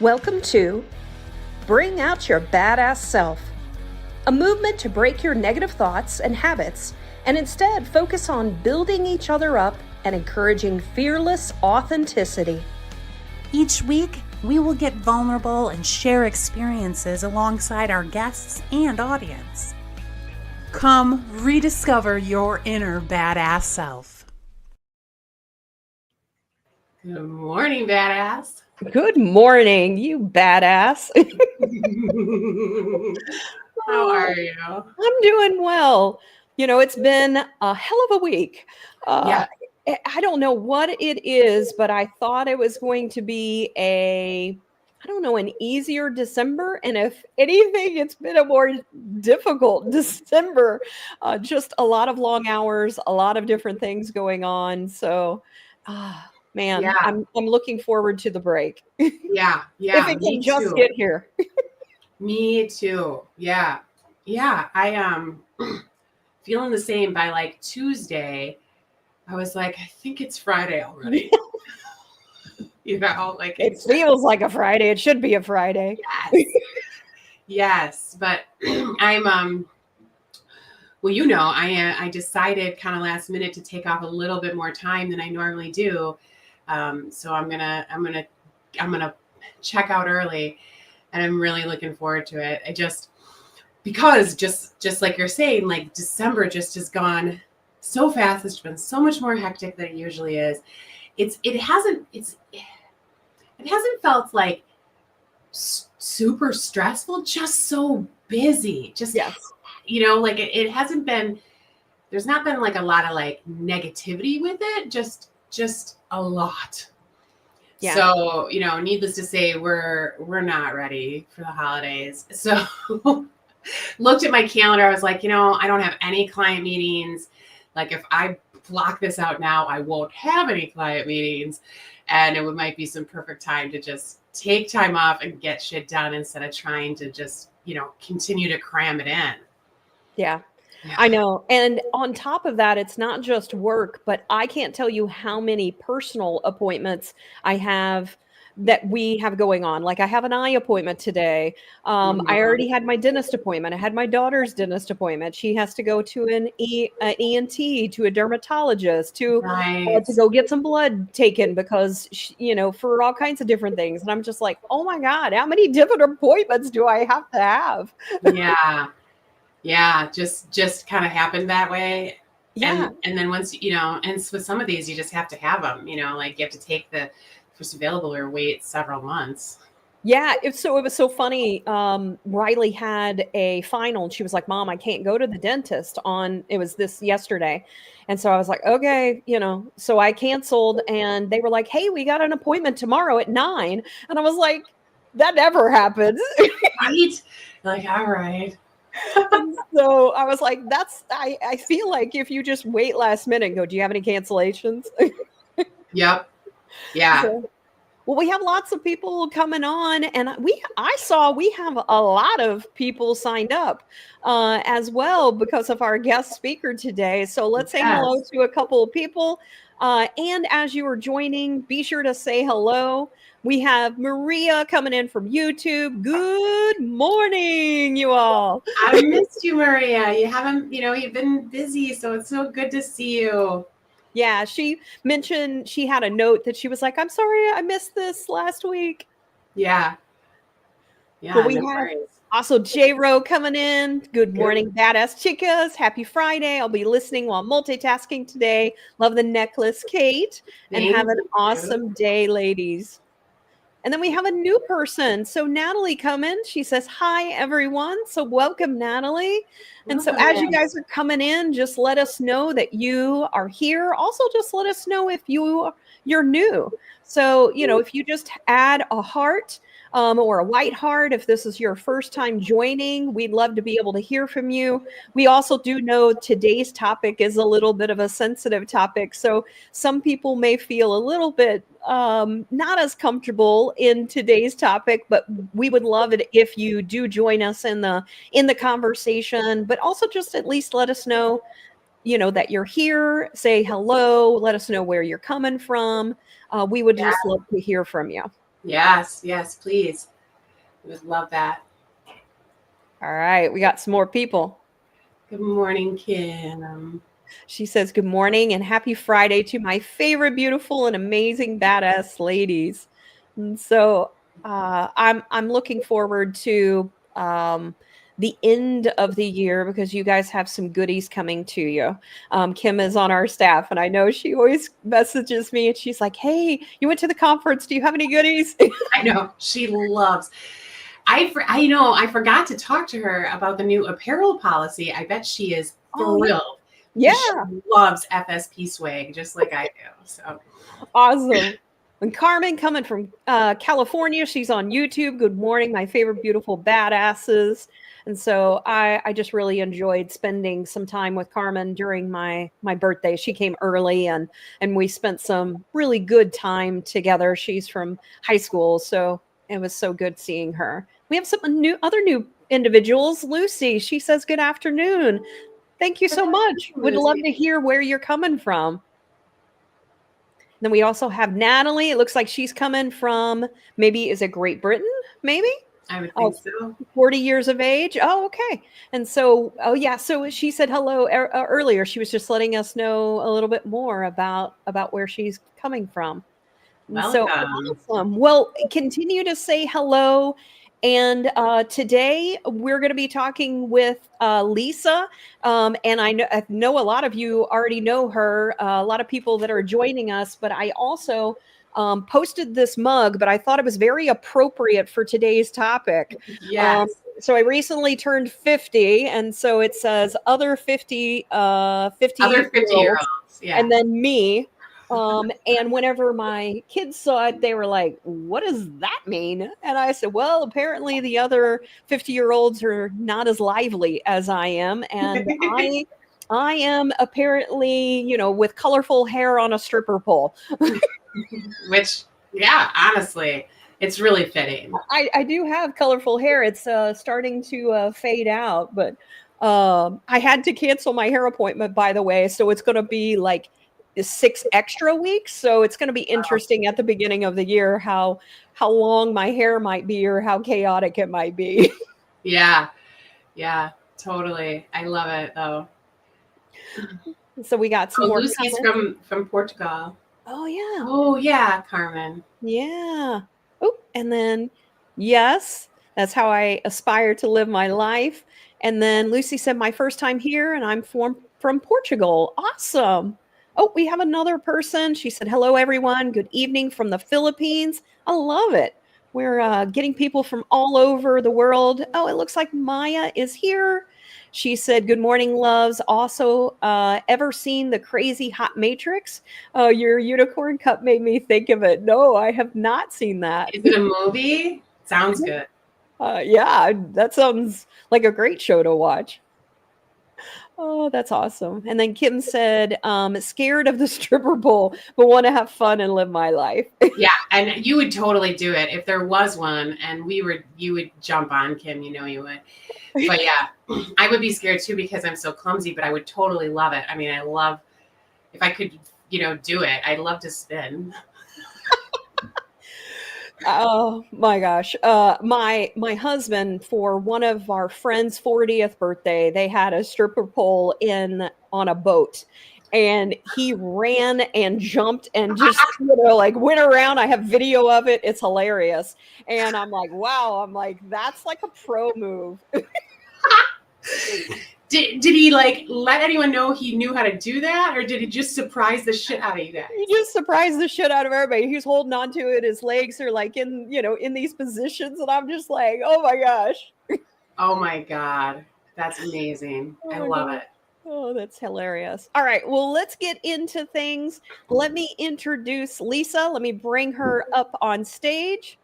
Welcome to Bring Out Your Badass Self, a movement to break your negative thoughts and habits and instead focus on building each other up and encouraging fearless authenticity. Each week, we will get vulnerable and share experiences alongside our guests and audience. Come rediscover your inner badass self. Good morning, badass. Good morning, you badass. How are you? I'm doing well. You know, it's been a hell of a week. Yeah. I don't know what it is, but I thought it was going to be an easier December. And if anything, it's been a more difficult December. Just a lot of long hours, a lot of different things going on. So, man, Yeah. I'm looking forward to the break. Yeah. If it can just get here. Me too. Yeah. I am feeling the same. By like Tuesday, I was like, I think it's Friday already. Like it feels like a Friday. It should be a Friday. Yes. Yes. But I'm well, I decided kind of last minute to take off a little bit more time than I normally do. So I'm gonna check out early, and I'm really looking forward to it. Because like you're saying, like December just has gone so fast. It's been so much more hectic than it usually is. It hasn't felt like super stressful, just so busy. Just, yes. Like it hasn't been, there's not been like a lot of like negativity with it, just a lot. Yeah. So, needless to say, we're not ready for the holidays. So looked at my calendar. I was like, I don't have any client meetings. Like if I block this out now, I won't have any client meetings. And it might be some perfect time to just take time off and get shit done instead of trying to just, continue to cram it in. Yeah. I know. And on top of that, it's not just work, but I can't tell you how many personal appointments I have that we have going on. Like I have an eye appointment today. I already had my dentist appointment. I had my daughter's dentist appointment. She has to go to an ENT, to a dermatologist, to go get some blood taken because, for all kinds of different things. And I'm just like, oh my God, how many different appointments do I have to have? Yeah, just kind of happened that way. Yeah. And then once, and with some of these, you just have to have them, like you have to take the first available or wait several months. Yeah. It was so funny. Riley had a final and she was like, Mom, I can't go to the dentist it was this yesterday. And so I was like, okay, so I canceled and they were like, hey, we got an appointment tomorrow at 9. And I was like, that never happens. Right? Like, all right. And so I was like, I feel like if you just wait last minute and go, do you have any cancellations? Yep. Yeah. Well, we have lots of people coming on, and I saw we have a lot of people signed up as well because of our guest speaker today. So let's say hello to a couple of people. And as you are joining, be sure to say hello. We have Maria coming in from YouTube. Good morning, you all. I missed you, Maria. You haven't, you've been busy, so it's so good to see you. Yeah, she mentioned she had a note that she was like, I'm sorry, I missed this last week. Yeah. But we have also J-Ro coming in. Good morning, badass chicas. Happy Friday. I'll be listening while multitasking today. Love the necklace, Kate. And have an awesome day, ladies. And then we have a new person. So Natalie coming. She says, hi, everyone. So welcome, Natalie. And so as you guys are coming in, just let us know that you are here. Also, just let us know if you're new. So, if you just add a heart or a white heart, if this is your first time joining, we'd love to be able to hear from you. We also do know today's topic is a little bit of a sensitive topic. So some people may feel a little bit not as comfortable in today's topic, but we would love it if you do join us in the conversation, but also just at least let us know, that you're here, say hello, let us know where you're coming from. We would just love to hear from you. Yes, yes, please. We would love that. All right, we got some more people. Good morning, Kim. She says, good morning and happy Friday to my favorite, beautiful, and amazing badass ladies. And so I'm looking forward to the end of the year because you guys have some goodies coming to you. Kim is on our staff, and I know she always messages me, and she's like, "Hey, you went to the conference. Do you have any goodies?" I know she loves. I forgot to talk to her about the new apparel policy. I bet she is thrilled. Yeah. She loves FSP swag just like I do. So awesome. And Carmen coming from California, she's on YouTube. Good morning, my favorite beautiful badasses. And so I just really enjoyed spending some time with Carmen during my birthday. She came early and we spent some really good time together. She's from high school, so it was so good seeing her. We have some other new individuals. Lucy, she says good afternoon. Thank you so much. Would love to hear where you're coming from. Then we also have Natalie. It looks like she's coming from is it Great Britain? Maybe? I would think so. 40 years of age. Oh, okay. And so, so she said hello earlier. She was just letting us know a little bit more about where she's coming from. Welcome. So awesome. Well, continue to say hello. And today we're going to be talking with Lisa. And I know a lot of you already know her, a lot of people that are joining us, but I also posted this mug, but I thought it was very appropriate for today's topic. Yes. So I recently turned 50, and so it says other 50 other 50-year-olds. Yeah. And then me. And whenever my kids saw it, they were like, what does that mean? And I said, well, apparently the other 50-year-olds are not as lively as I am. And I am apparently, with colorful hair on a stripper pole. Which, yeah, honestly, it's really fitting. I do have colorful hair. It's starting to fade out, but I had to cancel my hair appointment, by the way. So it's going to be like 6 extra weeks. So it's going to be interesting at the beginning of the year how long my hair might be or how chaotic it might be. Yeah, totally. I love it though. So we got some more. Lucy's from Portugal. Oh yeah, Carmen. Yeah. Oh, and then yes, that's how I aspire to live my life. And then Lucy said, my first time here, and I'm from Portugal. Awesome. Oh, we have another person. She said, hello, everyone. Good evening from the Philippines. I love it. We're getting people from all over the world. Oh, it looks like Maya is here. She said, good morning, loves. Also, ever seen the Crazy Hot Matrix? Your unicorn cup made me think of it. No, I have not seen that. Is it a movie? Sounds good. Yeah, that sounds like a great show to watch. Oh, that's awesome. And then Kim said, scared of the stripper pole, but want to have fun and live my life. Yeah, and you would totally do it if there was one and you would jump on, Kim, you would. But yeah, I would be scared too because I'm so clumsy, but I would totally love it. I mean, I love, if I could, do it, I'd love to spin. Oh my gosh. My husband, for one of our friends' 40th birthday, they had a stripper pole on a boat, and he ran and jumped and just, went around. I have video of it. It's hilarious. And I'm like, wow. I'm like, that's like a pro move. Did he let anyone know he knew how to do that, or did he just surprise the shit out of you guys? He just surprised the shit out of everybody. He's holding on to it. His legs are in these positions, and I'm just like, oh my gosh. Oh my God. That's amazing. I love it. Oh, that's hilarious. All right. Well, let's get into things. Let me introduce Lisa. Let me bring her up on stage.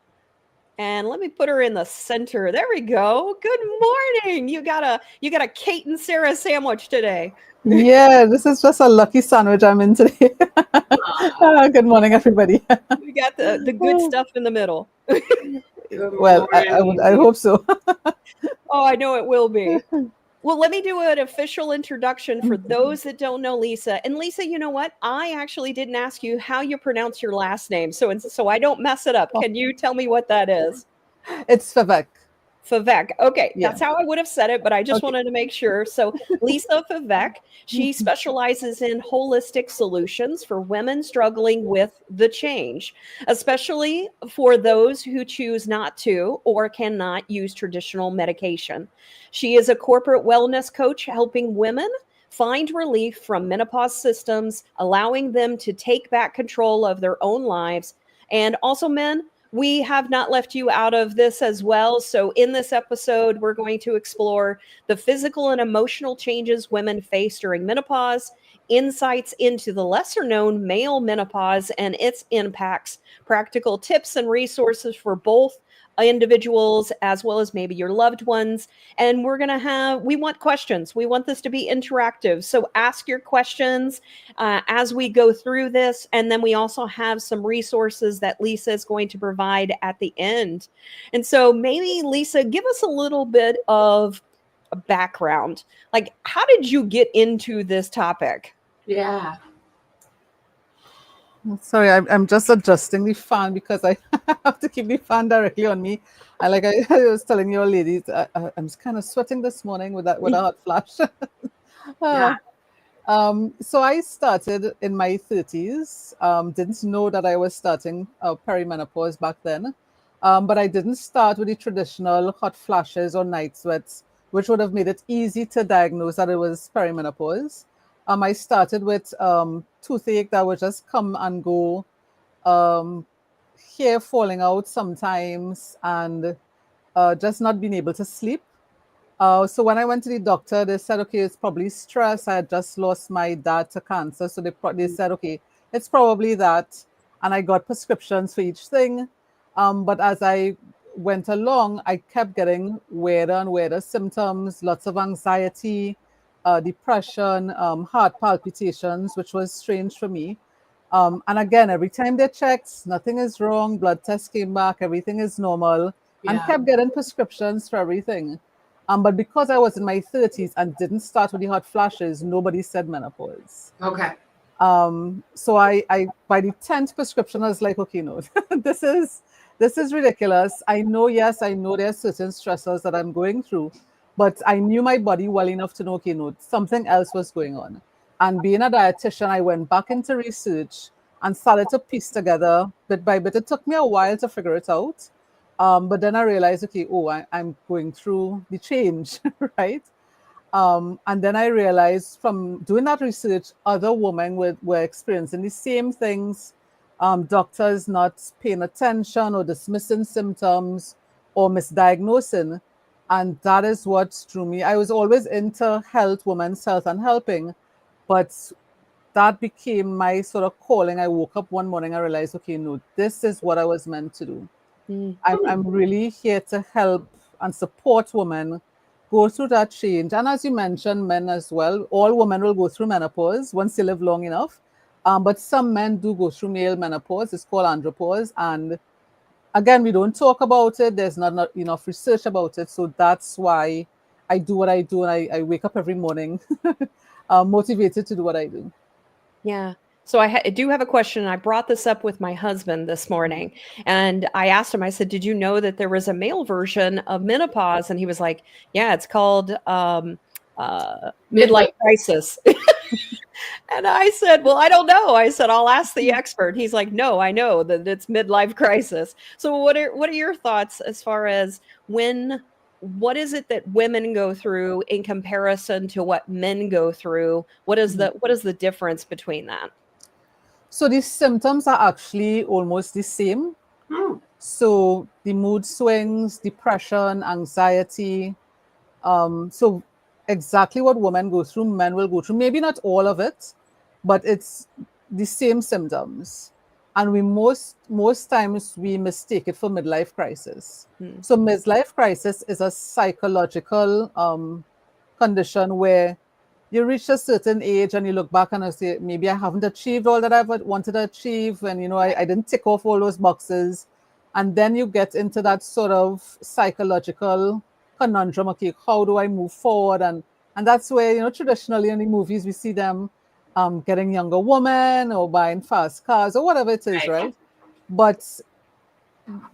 And let me put her in the center. There we go. Good morning. You got a Cate and Sarah sandwich today. Yeah, this is just a lucky sandwich I'm in today. Good morning, everybody. We got the good stuff in the middle. Well, I hope so. Oh, I know it will be. Well, let me do an official introduction for those that don't know Lisa. And Lisa, you know what? I actually didn't ask you how you pronounce your last name. So I don't mess it up. Can you tell me what that is? It's Feveck. Feveck. Okay, Yeah. that's how I would have said it, but I just wanted to make sure. So Lisa Feveck, she specializes in holistic solutions for women struggling with the change, especially for those who choose not to or cannot use traditional medication. She is a corporate wellness coach helping women find relief from menopause systems, allowing them to take back control of their own lives. And also, men, we have not left you out of this as well. So in this episode, we're going to explore the physical and emotional changes women face during menopause, insights into the lesser known male menopause and its impacts, practical tips and resources for both individuals as well as maybe your loved ones. And we want questions. We want this to be interactive. So ask your questions as we go through this. And then we also have some resources that Lisa is going to provide at the end. And so maybe, Lisa, give us a little bit of a background. Like, how did you get into this topic? Yeah. Sorry, I'm just adjusting the fan because I have to keep the fan directly on me. I was telling you ladies, I'm kind of sweating this morning with a hot flash. Yeah. So I started in my 30s. Didn't know that I was starting perimenopause back then. But I didn't start with the traditional hot flashes or night sweats, which would have made it easy to diagnose that it was perimenopause. I started with toothache that would just come and go, hair falling out sometimes, and just not being able to sleep. So when I went to the doctor, they said, okay, it's probably stress. I had just lost my dad to cancer. So they said, okay, it's probably that. And I got prescriptions for each thing. But as I went along, I kept getting weirder and weirder symptoms, lots of anxiety, depression, heart palpitations, which was strange for me. And again, every time they checked, nothing is wrong. Blood tests came back, everything is normal, and kept getting prescriptions for everything. But because I was in my 30s and didn't start with the hot flashes, nobody said menopause. Okay. So I by the 10th prescription, I was like, okay, no, this is ridiculous. I know there are certain stressors that I'm going through, but I knew my body well enough to know, okay, no, something else was going on. And being a dietitian, I went back into research and started to piece together bit by bit. It took me a while to figure it out. But then I realized, okay, I'm going through the change, right? And then I realized from doing that research, other women were experiencing the same things. Doctors not paying attention or dismissing symptoms or misdiagnosing. And that is what drew me. I was always into health, women's health and helping, but that became my sort of calling. I woke up one morning, I realized, okay, no, this is what I was meant to do. I'm really here to help and support women go through that change. And as you mentioned, men as well. All women will go through menopause once they live long enough. But some men do go through male menopause. It's called andropause. And again, we don't talk about it. There's not enough research about it. So that's why I do what I do. And I wake up every morning motivated to do what I do. Yeah. So I do have a question. I brought this up with my husband this morning, and I asked him, I said, did you know that there was a male version of menopause? And he was like, yeah, it's called midlife crisis. And I said, well, I don't know. I said, I'll ask the expert. He's like, no, I know that it's midlife crisis. So what are your thoughts as far as what is it that women go through in comparison to what men go through? What is the difference between that? So these symptoms are actually almost the same. So the mood swings, depression, anxiety. So exactly what women go through, men will go through. Maybe not all of it, but it's the same symptoms. And we most times we mistake it for midlife crisis. So midlife crisis is a psychological condition where you reach a certain age and you look back and you say, maybe I haven't achieved all that I've wanted to achieve. And, I didn't tick off all those boxes. And then you get into that sort of psychological conundrum. Okay, how do I move forward? And And that's where, traditionally in the movies, we see them getting younger women or buying fast cars or whatever it is, right? But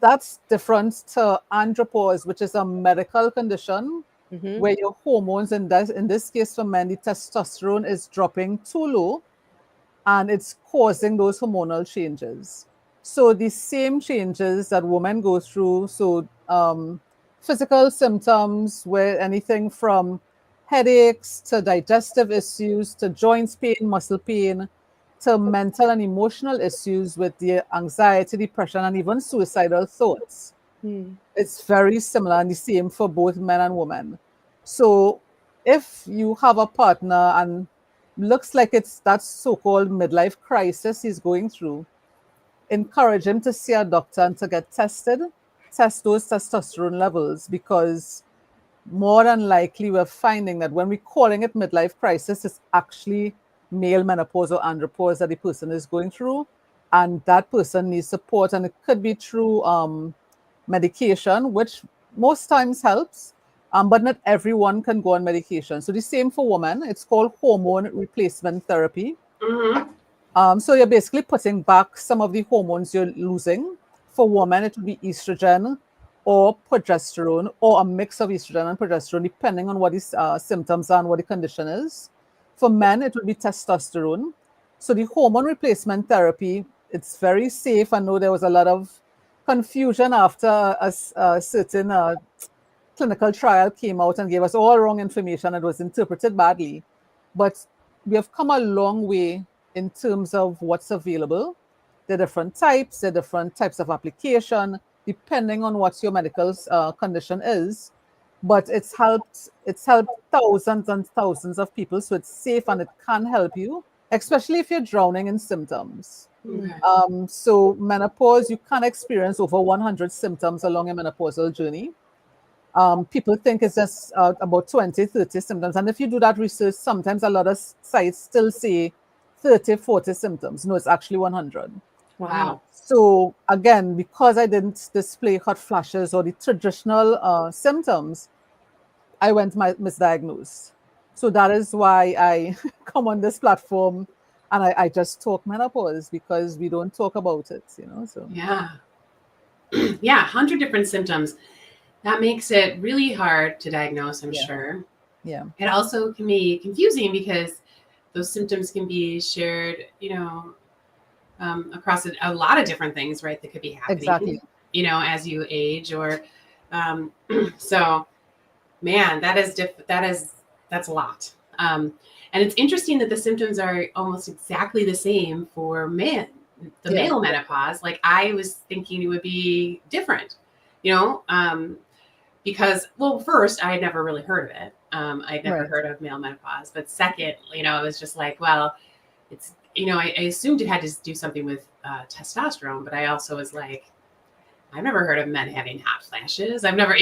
that's different to andropause, which is a medical condition where your hormones, in this case for men, the testosterone is dropping too low, and it's causing those hormonal changes. So the same changes that women go through, so physical symptoms, where anything from headaches to digestive issues to joints pain, muscle pain, to mental and emotional issues with the anxiety, depression, and even suicidal thoughts. It's very similar and the same for both men and women. So if you have a partner and looks like it's that so-called midlife crisis he's going through, encourage him to see a doctor and to get tested, test those testosterone levels, because more than likely we're finding that when we're calling it midlife crisis, it's actually male menopause or andropause that the person is going through, and that person needs support. And it could be through medication, which most times helps, but not everyone can go on medication. So the same for women. It's called hormone replacement therapy. So you're basically putting back some of the hormones you're losing. For women, it would be estrogen or progesterone, or a mix of estrogen and progesterone, depending on what the symptoms are and what the condition is. For men, it would be testosterone. So the hormone replacement therapy, it's very safe. I know there was a lot of confusion after a certain clinical trial came out and gave us all wrong information. It was interpreted badly. But we have come a long way in terms of what's available. There are different types of application, depending on what your medical condition is. But it's helped thousands and thousands of people. So it's safe and it can help you, especially if you're drowning in symptoms. So menopause, you can experience over 100 symptoms along a menopausal journey. People think it's just about 20, 30 symptoms. And if you do that research, sometimes a lot of sites still say 30, 40 symptoms. No, it's actually 100. Wow. So again, because I didn't display hot flashes or the traditional symptoms, I went misdiagnosed. So that is why I come on this platform and I just talk menopause, because we don't talk about it, so. Yeah. Yeah, 100 different symptoms. That makes it really hard to diagnose, I'm sure. Yeah. It also can be confusing because those symptoms can be shared, across a lot of different things, right? That could be happening, Exactly. As you age, or so, man, that's a lot. And it's interesting that the symptoms are almost exactly the same for men, male menopause. Like, I was thinking it would be different, because, well, first, I had never really heard of it. I'd never heard of male menopause. But second, it was just like, well, it's, I assumed it had to do something with testosterone, but I also was like, I've never heard of men having hot flashes. I've never,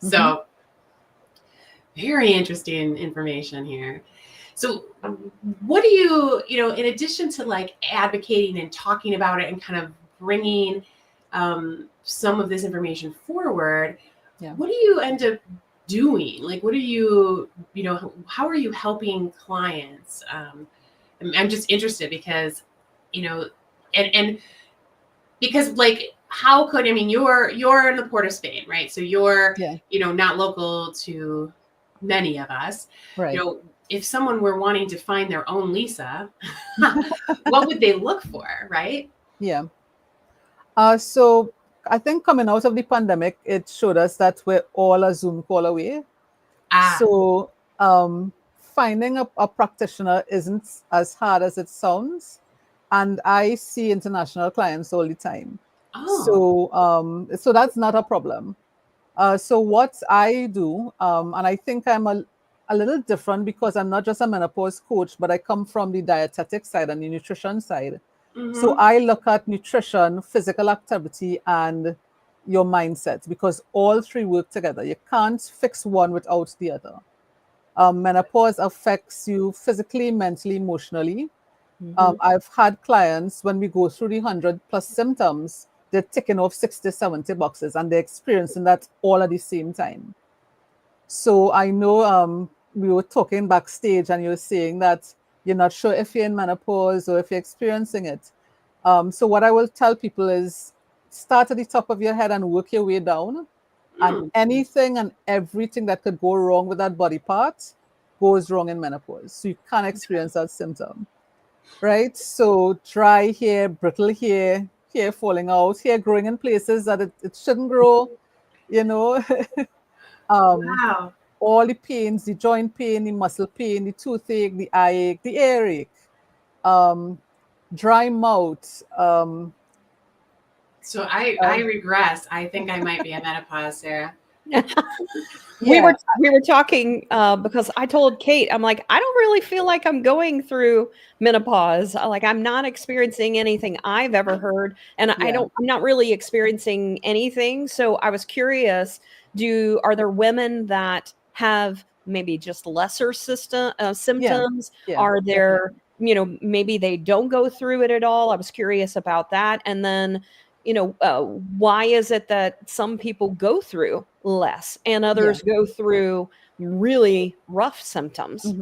so very interesting information here. So what do you, in addition to like advocating and talking about it and kind of bringing some of this information forward, what do you end up doing? Like, what are you, how are you helping clients? I'm just interested because, and because, like, how could, you're in the Port of Spain, right? So you're, not local to many of us, right? If someone were wanting to find their own Lisa, what would they look for, right? Yeah. So I think coming out of the pandemic, it showed us that we're all a Zoom call away. So finding a practitioner isn't as hard as it sounds. And I see international clients all the time. So that's not a problem. So what I do, and I think I'm a little different because I'm not just a menopause coach, but I come from the dietetic side and the nutrition side. So I look at nutrition, physical activity, and your mindset, because all three work together. You can't fix one without the other. Menopause affects you physically, mentally, emotionally. I've had clients, when we go through the 100+ symptoms, they're ticking off 60, 70 boxes, and they're experiencing that all at the same time. So I know we were talking backstage and you were saying that you're not sure if you're in menopause or if you're experiencing it. So what I will tell people is start at the top of your head and work your way down. And anything and everything that could go wrong with that body part goes wrong in menopause. So you can't experience that symptom, right? So dry hair, brittle hair, hair falling out, hair growing in places that it shouldn't grow, you know. Wow. All the pains, the joint pain, the muscle pain, the toothache, the eye ache, the earache, dry mouth. So I regress. I think I might be in menopause, Sarah. We were talking because I told Kate, I'm like, I don't really feel like I'm going through menopause. Like I'm not experiencing anything I've ever heard, and I'm not really experiencing anything. So I was curious, are there women that have maybe just lesser symptoms? Are there, maybe they don't go through it at all? I was curious about that. And then, why is it that some people go through less and others go through really rough symptoms?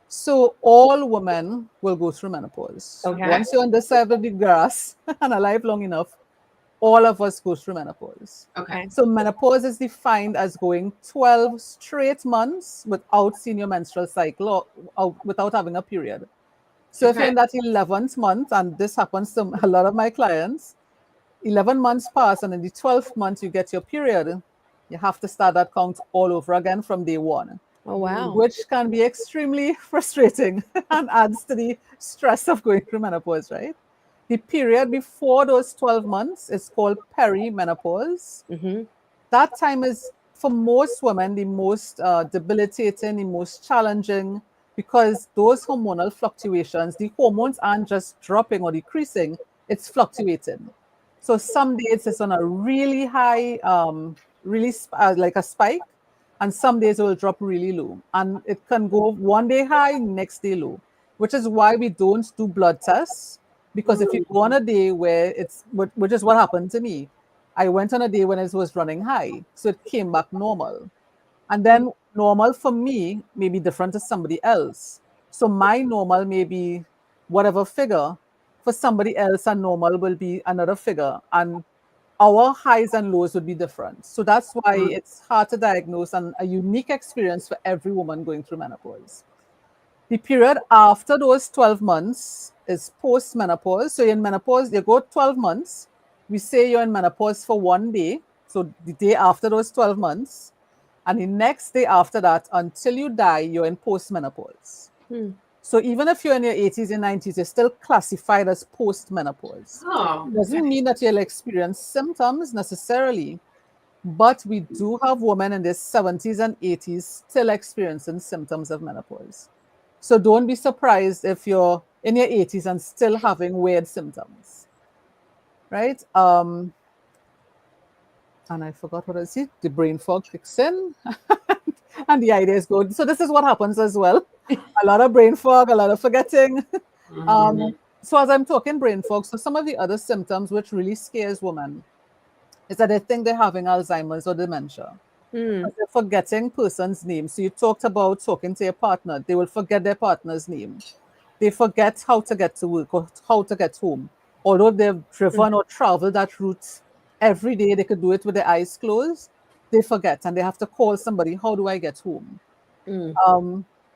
So all women will go through menopause. Okay. Once you're on this side of the grass and alive long enough, all of us go through menopause. Okay. So menopause is defined as going 12 straight months without seeing your menstrual cycle or without having a period. So if you're in that 11th month, and this happens to a lot of my clients, 11 months pass and in the 12th month you get your period, you have to start that count all over again from day one. Oh, wow. Which can be extremely frustrating and adds to the stress of going through menopause, right? The period before those 12 months is called perimenopause. That time is, for most women, the most debilitating, the most challenging, because those hormonal fluctuations, the hormones aren't just dropping or decreasing, it's fluctuating. So some days it's on a really high, like a spike, and some days it will drop really low. And it can go one day high, next day low, which is why we don't do blood tests. Because if you go on a day where which is what happened to me, I went on a day when it was running high, so it came back normal. And then normal for me may be different to somebody else. So my normal may be whatever figure. For somebody else, a normal will be another figure. And our highs and lows would be different. So that's why it's hard to diagnose and a unique experience for every woman going through menopause. The period after those 12 months is post-menopause. So in menopause, you go 12 months. We say you're in menopause for one day. So the day after those 12 months. And the next day after that, until you die, you're in post-menopause. So even if you're in your 80s and 90s, you're still classified as post-menopause. It doesn't mean that you'll experience symptoms necessarily, but we do have women in their 70s and 80s still experiencing symptoms of menopause. So don't be surprised if you're in your 80s and still having weird symptoms, right? And I forgot what I said. The brain fog kicks in and the idea is good. So this is what happens as well. A lot of brain fog, a lot of forgetting. So as I'm talking brain fog, so some of the other symptoms which really scares women is that they think they're having Alzheimer's or dementia. They're forgetting person's name. So you talked about talking to your partner. They will forget their partner's name. They forget how to get to work or how to get home. Although they've driven or traveled that route every day, they could do it with their eyes closed. They forget and they have to call somebody. How do I get home?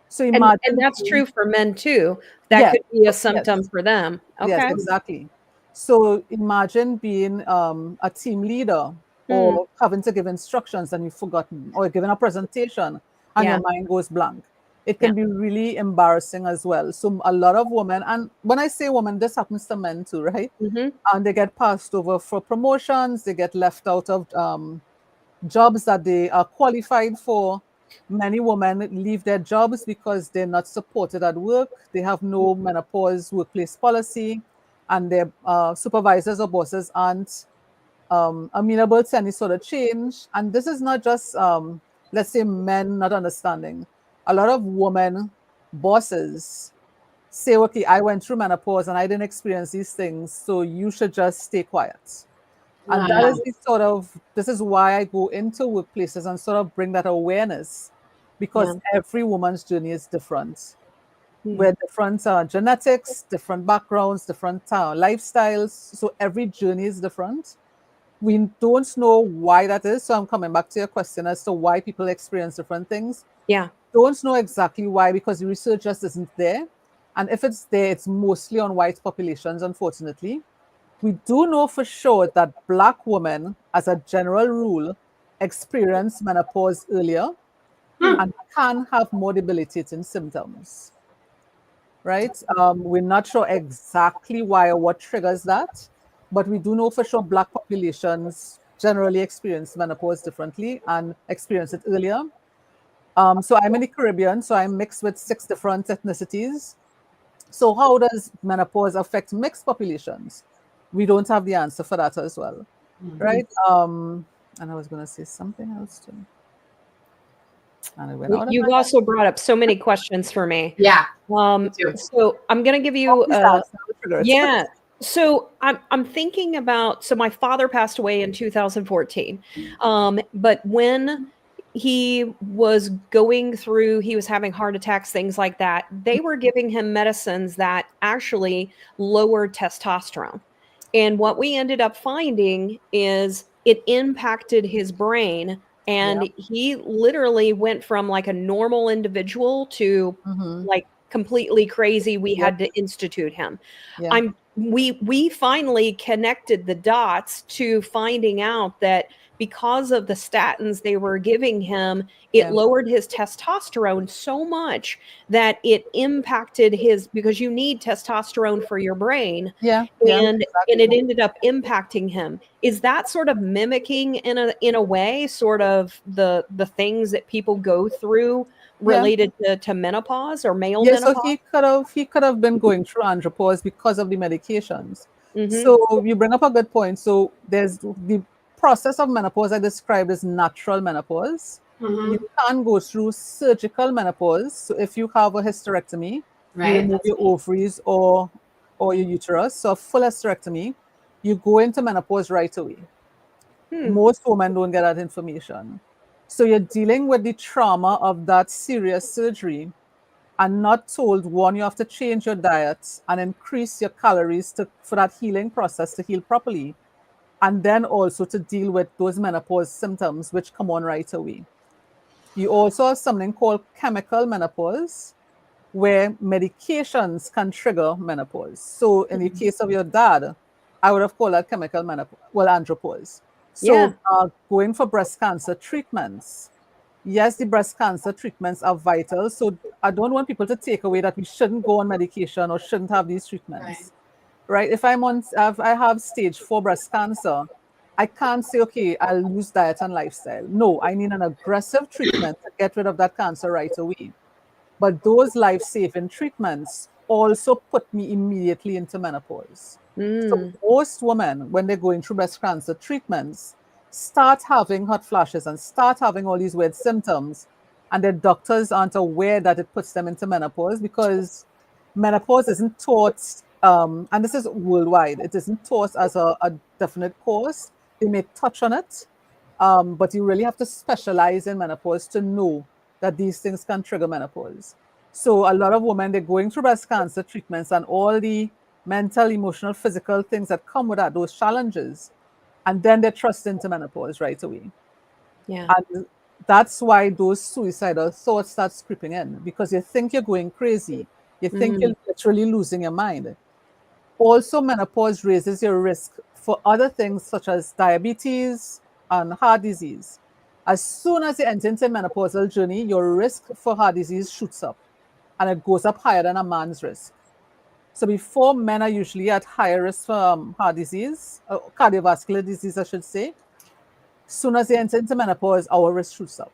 So imagine, and that's true for men too. That could be a symptom for them. Okay. Yes, exactly. So imagine being a team leader or having to give instructions and you've forgotten, or giving a presentation and your mind goes blank. It can be really embarrassing as well. So a lot of women, and when I say women, this happens to men too, right? And they get passed over for promotions, they get left out of jobs that they are qualified for. Many women leave their jobs because they're not supported at work. They have no menopause workplace policy, and their supervisors or bosses aren't amenable to any sort of change. And this is not just, let's say, men not understanding. A lot of women bosses say, okay, I went through menopause and I didn't experience these things, so you should just stay quiet. And that is this is why I go into workplaces and sort of bring that awareness, because every woman's journey is different. We're different genetics, different backgrounds, different lifestyles. So every journey is different. We don't know why that is. So I'm coming back to your question as to why people experience different things. Yeah. Don't know exactly why, because the research just isn't there. And if it's there, it's mostly on white populations, unfortunately. We do know for sure that Black women, as a general rule, experience menopause earlier and can have more debilitating symptoms. Right? We're not sure exactly why or what triggers that, but we do know for sure Black populations generally experience menopause differently and experience it earlier. So I'm in the Caribbean, so I'm mixed with 6 different ethnicities. So how does menopause affect mixed populations? We don't have the answer for that as well, right? And I was going to say something else too. And it went out of You've my also brought up so many questions for me. Yeah. So I'm going to give you yeah. So I'm thinking about, so my father passed away in 2014. But when he was going through, he was having heart attacks, things like that, they were giving him medicines that actually lowered testosterone. And what we ended up finding is it impacted his brain. And he literally went from like a normal individual to like completely crazy. We had to institute him. We finally connected the dots to finding out that because of the statins they were giving him, it lowered his testosterone so much that it impacted his, because you need testosterone for your brain. And it ended up impacting him. Is that sort of mimicking in a way sort of the things that people go through related to menopause or male menopause? So he could have been going through andropause because of the medications. So you bring up a good point. So there's the process of menopause I described as natural menopause. You can go through surgical menopause. So if you have a hysterectomy, you remove your ovaries or your uterus, so a full hysterectomy, you go into menopause right away. Most women don't get that information. So you're dealing with the trauma of that serious surgery and not told, one, you have to change your diet and increase your calories for that healing process to heal properly. And then also to deal with those menopause symptoms, which come on right away. You also have something called chemical menopause, where medications can trigger menopause. So in the case of your dad, I would have called that chemical menopause, well, andropause. So going for breast cancer treatments. Yes, the breast cancer treatments are vital. So I don't want people to take away that we shouldn't go on medication or shouldn't have these treatments. Right? If I have stage 4 breast cancer, I can't say, okay, I'll lose diet and lifestyle. No, I need an aggressive treatment to get rid of that cancer right away. But those life-saving treatments also put me immediately into menopause. So most women, when they're going through breast cancer treatments, start having hot flashes and start having all these weird symptoms, and their doctors aren't aware that it puts them into menopause, because menopause isn't taught, and this is worldwide, it isn't taught as a definite course. They may touch on it, but you really have to specialize in menopause to know that these things can trigger menopause. So a lot of women, they're going through breast cancer treatments and all the mental, emotional, physical things that come with that, those challenges, and then they're thrust into menopause right away. And that's why those suicidal thoughts start creeping in, because you think you're going crazy. You think you're literally losing your mind. Also, menopause raises your risk for other things such as diabetes and heart disease. As soon as you enter into a menopausal journey, your risk for heart disease shoots up, and it goes up higher than a man's risk. So before, men are usually at higher risk for heart disease, cardiovascular disease, I should say. As soon as they enter into menopause, our risk shoots up.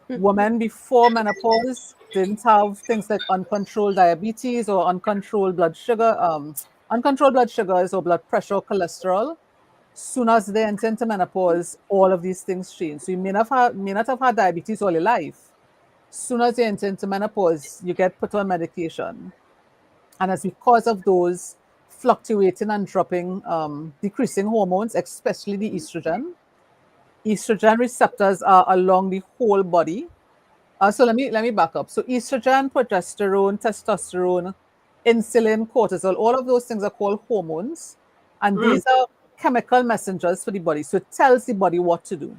Women before menopause didn't have things like uncontrolled diabetes or uncontrolled blood sugar, uncontrolled blood sugars or blood pressure or cholesterol. Soon as they enter into menopause, all of these things change. So you may not have had diabetes all your life. Soon as you enter into menopause, you get put on medication. And it's because of those fluctuating and dropping, decreasing hormones, especially the estrogen. Estrogen receptors are along the whole body. So let me back up. So estrogen, progesterone, testosterone, insulin, cortisol, all of those things are called hormones. And these are chemical messengers for the body. So it tells the body what to do.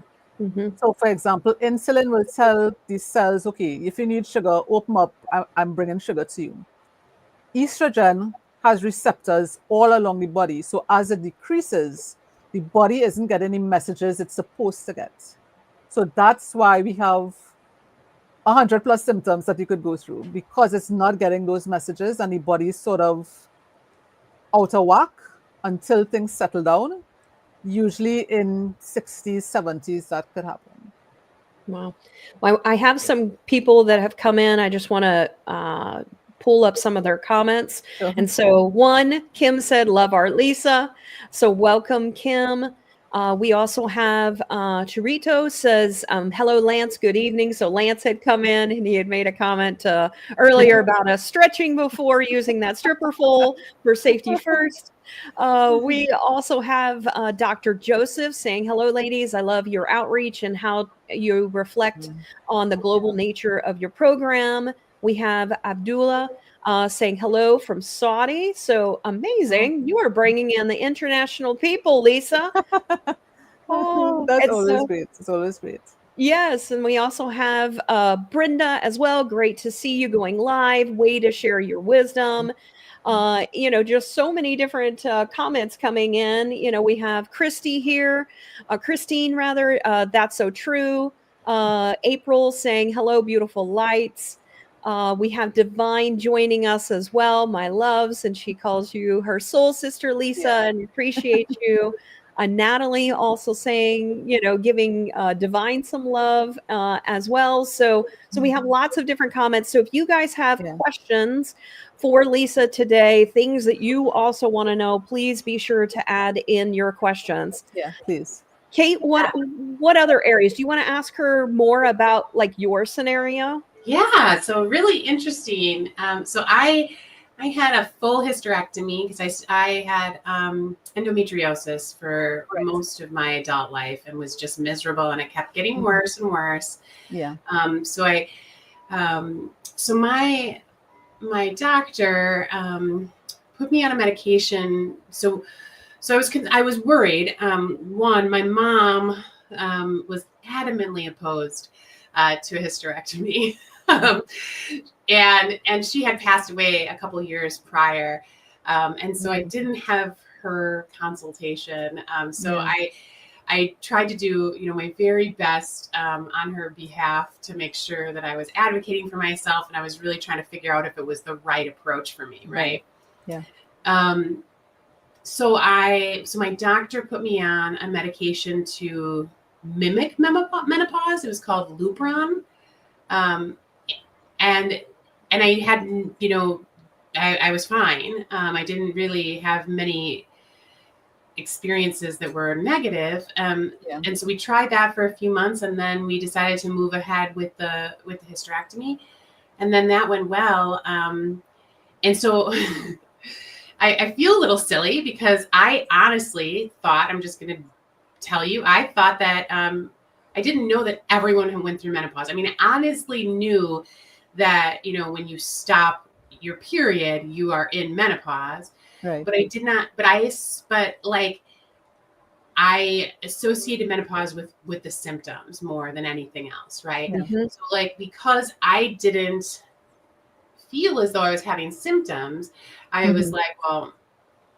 So for example, insulin will tell the cells, okay, if you need sugar, open up, I'm bringing sugar to you. Estrogen has receptors all along the body. So as it decreases, the body isn't getting the messages it's supposed to get. So that's why we have 100+ symptoms that you could go through, because it's not getting those messages and the body is sort of out of whack until things settle down. Usually in 60s, 70s, that could happen. Wow. Well, I have some people that have come in. I just want to pull up some of their comments. And so one, Kim said, love our Lisa. So welcome, Kim. We also have Chirito says, hello, Lance, good evening. So Lance had come in and he had made a comment earlier about us stretching before using that stripper pole for safety first. We also have Dr. Joseph saying, hello, ladies. I love your outreach and how you reflect on the global nature of your program. We have Abdullah saying hello from Saudi. So amazing. You are bringing in the international people, Lisa. That's always great. It's always great. Yes. And we also have Brenda as well. Great to see you going live. Way to share your wisdom. Just so many different comments coming in. We have Christine here, that's so true. April saying, hello, beautiful lights. We have Divine joining us as well, my loves, and she calls you her soul sister, Lisa, and appreciate you. Natalie also saying, giving Divine some love as well. So we have lots of different comments. So if you guys have questions for Lisa today, things that you also want to know, please be sure to add in your questions. Yeah, please. Kate, what other areas? Do you want to ask her more about like your scenario? Yeah, so really interesting. So I had a full hysterectomy because I had endometriosis for most of my adult life and was just miserable, and it kept getting worse and worse. Yeah. So my doctor put me on a medication. So I was worried. One, my mom was adamantly opposed to a hysterectomy. And she had passed away a couple of years prior. And so I didn't have her consultation. I tried to do, my very best on her behalf to make sure that I was advocating for myself, and I was really trying to figure out if it was the right approach for me, right? Yeah. So my doctor put me on a medication to mimic menopause. It was called Lupron. And I hadn't, I was fine. I didn't really have many experiences that were negative. And so we tried that for a few months, and then we decided to move ahead with the hysterectomy. And then that went well. And so I feel a little silly because I honestly thought, I'm just going to tell you, I thought that I didn't know that everyone who went through menopause. I mean, I honestly knew that, when you stop your period, you are in menopause. Right. But I did not, I associated menopause with the symptoms more than anything else. Right. Mm-hmm. So because I didn't feel as though I was having symptoms, I was like, well,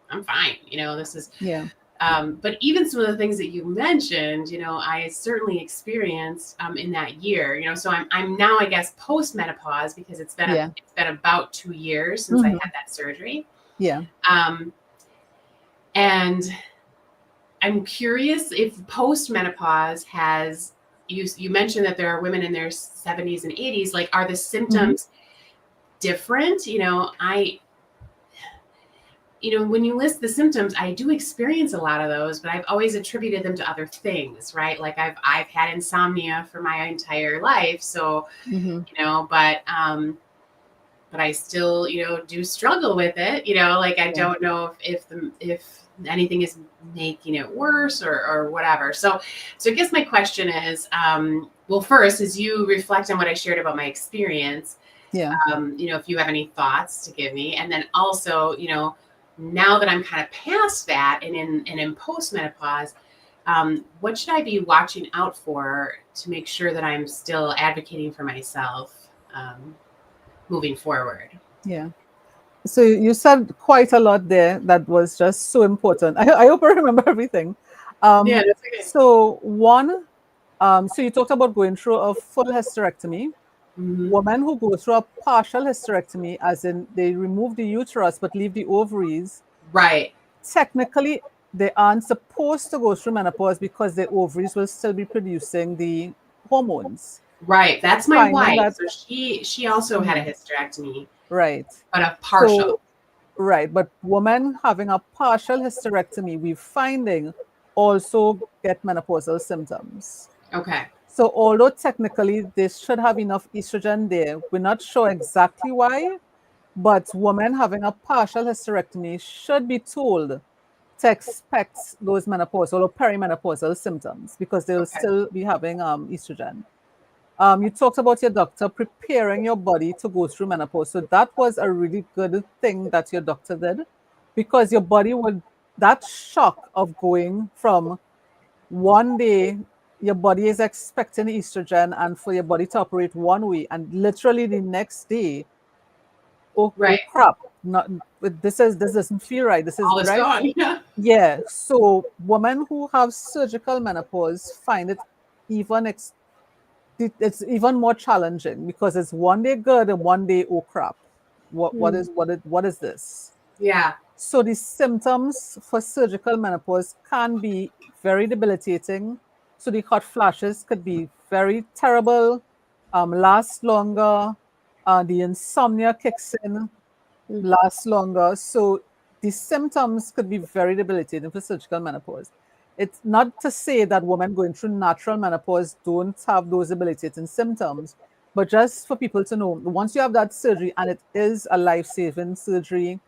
I'm fine. This is, but even some of the things that you mentioned, I certainly experienced in that year, so I'm now, I guess, post-menopause, because it's been about 2 years since I had that surgery. Yeah. And I'm curious if post-menopause has, you mentioned that there are women in their 70s and 80s, are the symptoms different? When you list the symptoms, I do experience a lot of those, but I've always attributed them to other things, right? I've had insomnia for my entire life. So, but I still, do struggle with it. Like I don't know if anything is making it worse or whatever. So I guess my question is, well, first, as you reflect on what I shared about my experience, if you have any thoughts to give me, and then also, now that I'm kind of past that and in postmenopause, what should I be watching out for to make sure that I'm still advocating for myself moving forward? Yeah. So you said quite a lot there that was just so important. I hope I remember everything. Yeah, that's okay. So so you talked about going through a full hysterectomy. Mm-hmm. Women who go through a partial hysterectomy, as in they remove the uterus but leave the ovaries, right? Technically, they aren't supposed to go through menopause because the ovaries will still be producing the hormones. Right. That's my wife. That, so she also had a hysterectomy. Right. But a partial. So, right. But women having a partial hysterectomy, we're finding also get menopausal symptoms. Okay. So although technically they should have enough estrogen there, we're not sure exactly why, but women having a partial hysterectomy should be told to expect those menopausal or perimenopausal symptoms because they'll still be having estrogen. You talked about your doctor preparing your body to go through menopause. So that was a really good thing that your doctor did because your body would, that shock of going from one day, your body is expecting estrogen and for your body to operate one way, and literally the next day, oh crap, this doesn't feel right. This is all right. Gone. Yeah. So women who have surgical menopause find it even it's even more challenging because it's one day good and one day, oh crap, what is this? Yeah. So the symptoms for surgical menopause can be very debilitating. So the hot flashes could be very terrible, last longer. The insomnia kicks in, lasts longer. So the symptoms could be very debilitating for surgical menopause. It's not to say that women going through natural menopause don't have those debilitating symptoms, but just for people to know, once you have that surgery, and it is a life-saving surgery,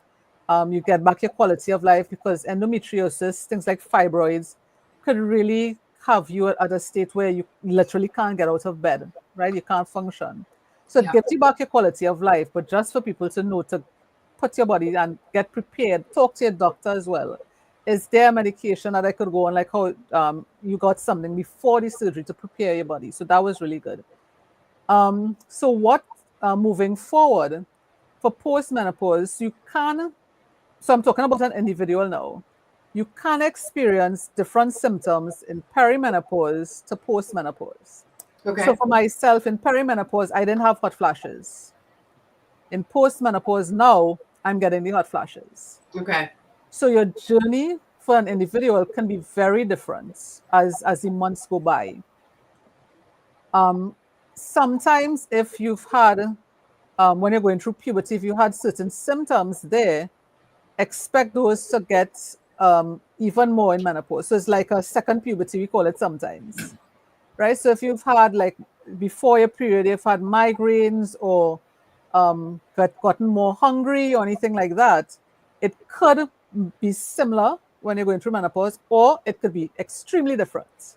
you get back your quality of life because endometriosis, things like fibroids, could really have you at a state where you literally can't get out of bed, right? You can't function. So it gives you back your quality of life, but just for people to know to put your body and get prepared, talk to your doctor as well. Is there a medication that I could go on, like how you got something before the surgery to prepare your body? So that was really good. So what, moving forward, for postmenopause, you can, so I'm talking about an individual now, you can experience different symptoms in perimenopause to postmenopause. Okay. So for myself, in perimenopause, I didn't have hot flashes. In postmenopause now, I'm getting the hot flashes. Okay. So your journey for an individual can be very different as the months go by. Sometimes if you've had, when you're going through puberty, if you had certain symptoms there, expect those to get even more in menopause. So it's like a second puberty, we call it sometimes, right? So if you've had, like, before your period, you've had migraines or gotten more hungry or anything like that, it could be similar when you're going through menopause, or it could be extremely different.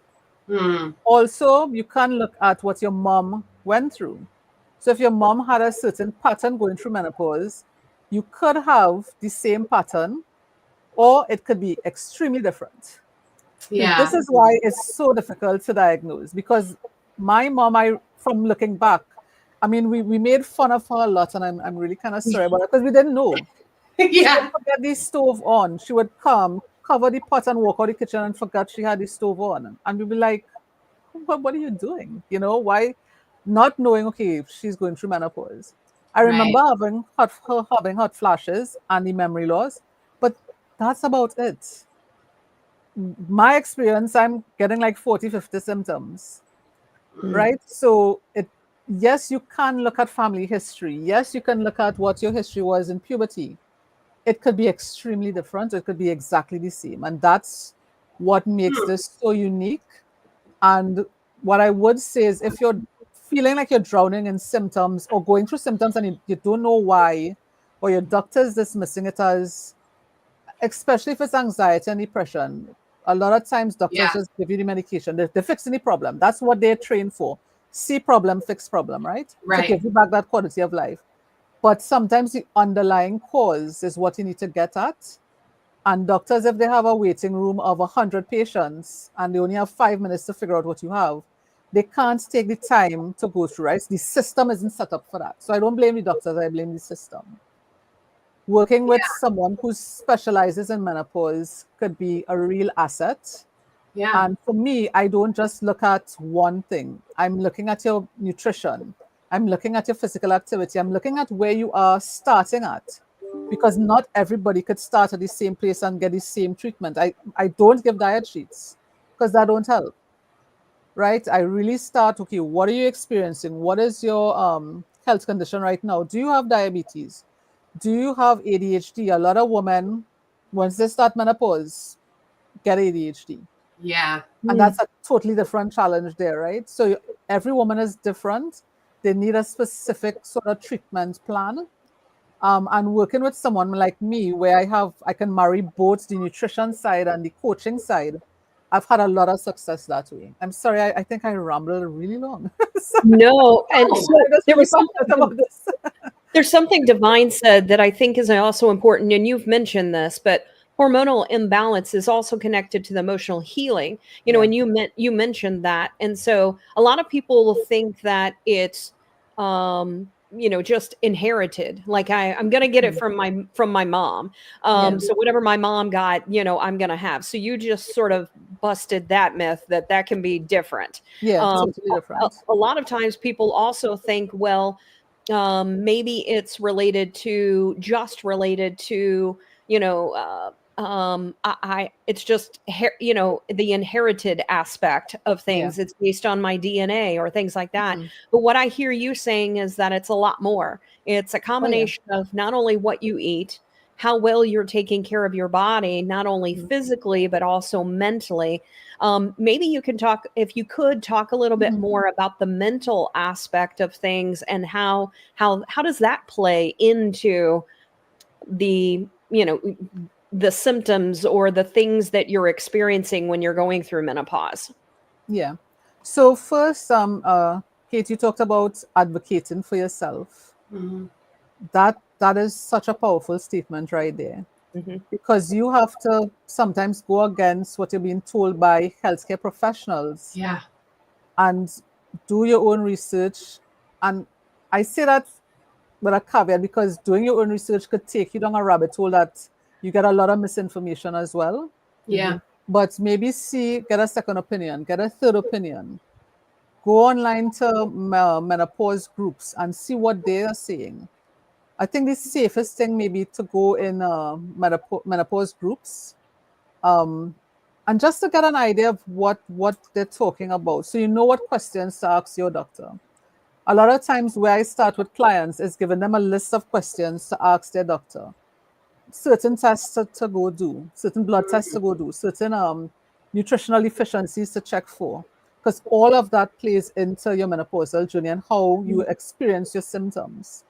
Also, you can look at what your mom went through. So if your mom had a certain pattern going through menopause, you could have the same pattern, or it could be extremely different. Yeah. This is why it's so difficult to diagnose, because my mom, from looking back, I mean, we made fun of her a lot, and I'm really kind of sorry about it because we didn't know. Yeah. She would forget the stove on. She would come, cover the pot, and walk out the kitchen and forget she had the stove on. And we'd be like, what are you doing? You know, why? Not knowing, okay, she's going through menopause. I remember having hot flashes and the memory loss, but that's about it. My experience, I'm getting like 40, 50 symptoms, right? So yes, you can look at family history. Yes, you can look at what your history was in puberty. It could be extremely different. It could be exactly the same. And that's what makes this so unique. And what I would say is, if your feeling like you're drowning in symptoms or going through symptoms and you don't know why, or your doctor is dismissing it as, especially if it's anxiety and depression, a lot of times doctors just give you the medication. They're fixing the problem. That's what they're trained for. See problem, fix problem, right? To give you back that quality of life. But sometimes the underlying cause is what you need to get at. And doctors, if they have a waiting room of 100 patients and they only have 5 minutes to figure out what you have, they can't take the time to go through, right? The system isn't set up for that. So I don't blame the doctors, I blame the system. Working with someone who specializes in menopause could be a real asset. Yeah. And for me, I don't just look at one thing. I'm looking at your nutrition. I'm looking at your physical activity. I'm looking at where you are starting at. Because not everybody could start at the same place and get the same treatment. I don't give diet sheets because that don't help, right? I really start, okay, what are you experiencing? What is your health condition right now? Do you have diabetes? Do you have ADHD? A lot of women, once they start menopause, get ADHD. Yeah. And that's a totally different challenge there, right? So every woman is different. They need a specific sort of treatment plan. And working with someone like me, where I can marry both the nutrition side and the coaching side, I've had a lot of success that way. I'm sorry, I think I rambled really long. No, and so there was something about this. There's something Divine said that I think is also important, and you've mentioned this, but hormonal imbalance is also connected to the emotional healing. You know, and you mentioned that, and so a lot of people will think that it's just inherited. Like I'm gonna get it from my mom. So whatever my mom got, I'm gonna have. So you just sort of busted that myth that can be different. Yeah, totally different. A lot of times people also think, well, maybe it's related to it's just the inherited aspect of things. It's based on my DNA or things like that. But what I hear you saying is that it's a lot more. It's a combination of not only what you eat, how well you're taking care of your body, not only physically but also mentally. Maybe you can talk a little bit more about the mental aspect of things and how does that play into the symptoms or the things that you're experiencing when you're going through menopause. Yeah. So first, Kate, you talked about advocating for yourself. That is such a powerful statement right there. Because you have to sometimes go against what you're being told by healthcare professionals. Yeah. And do your own research. And I say that with a caveat because doing your own research could take you down a rabbit hole that you get a lot of misinformation as well. Yeah. But maybe get a second opinion, get a third opinion. Go online to menopause groups and see what they are saying. I think the safest thing maybe to go in menopause groups and just to get an idea of what they're talking about. So you know what questions to ask your doctor. A lot of times where I start with clients is giving them a list of questions to ask their doctor. Certain tests to go do, certain blood tests to go do, certain nutritional deficiencies to check for. Because all of that plays into your menopausal journey and how you experience your symptoms.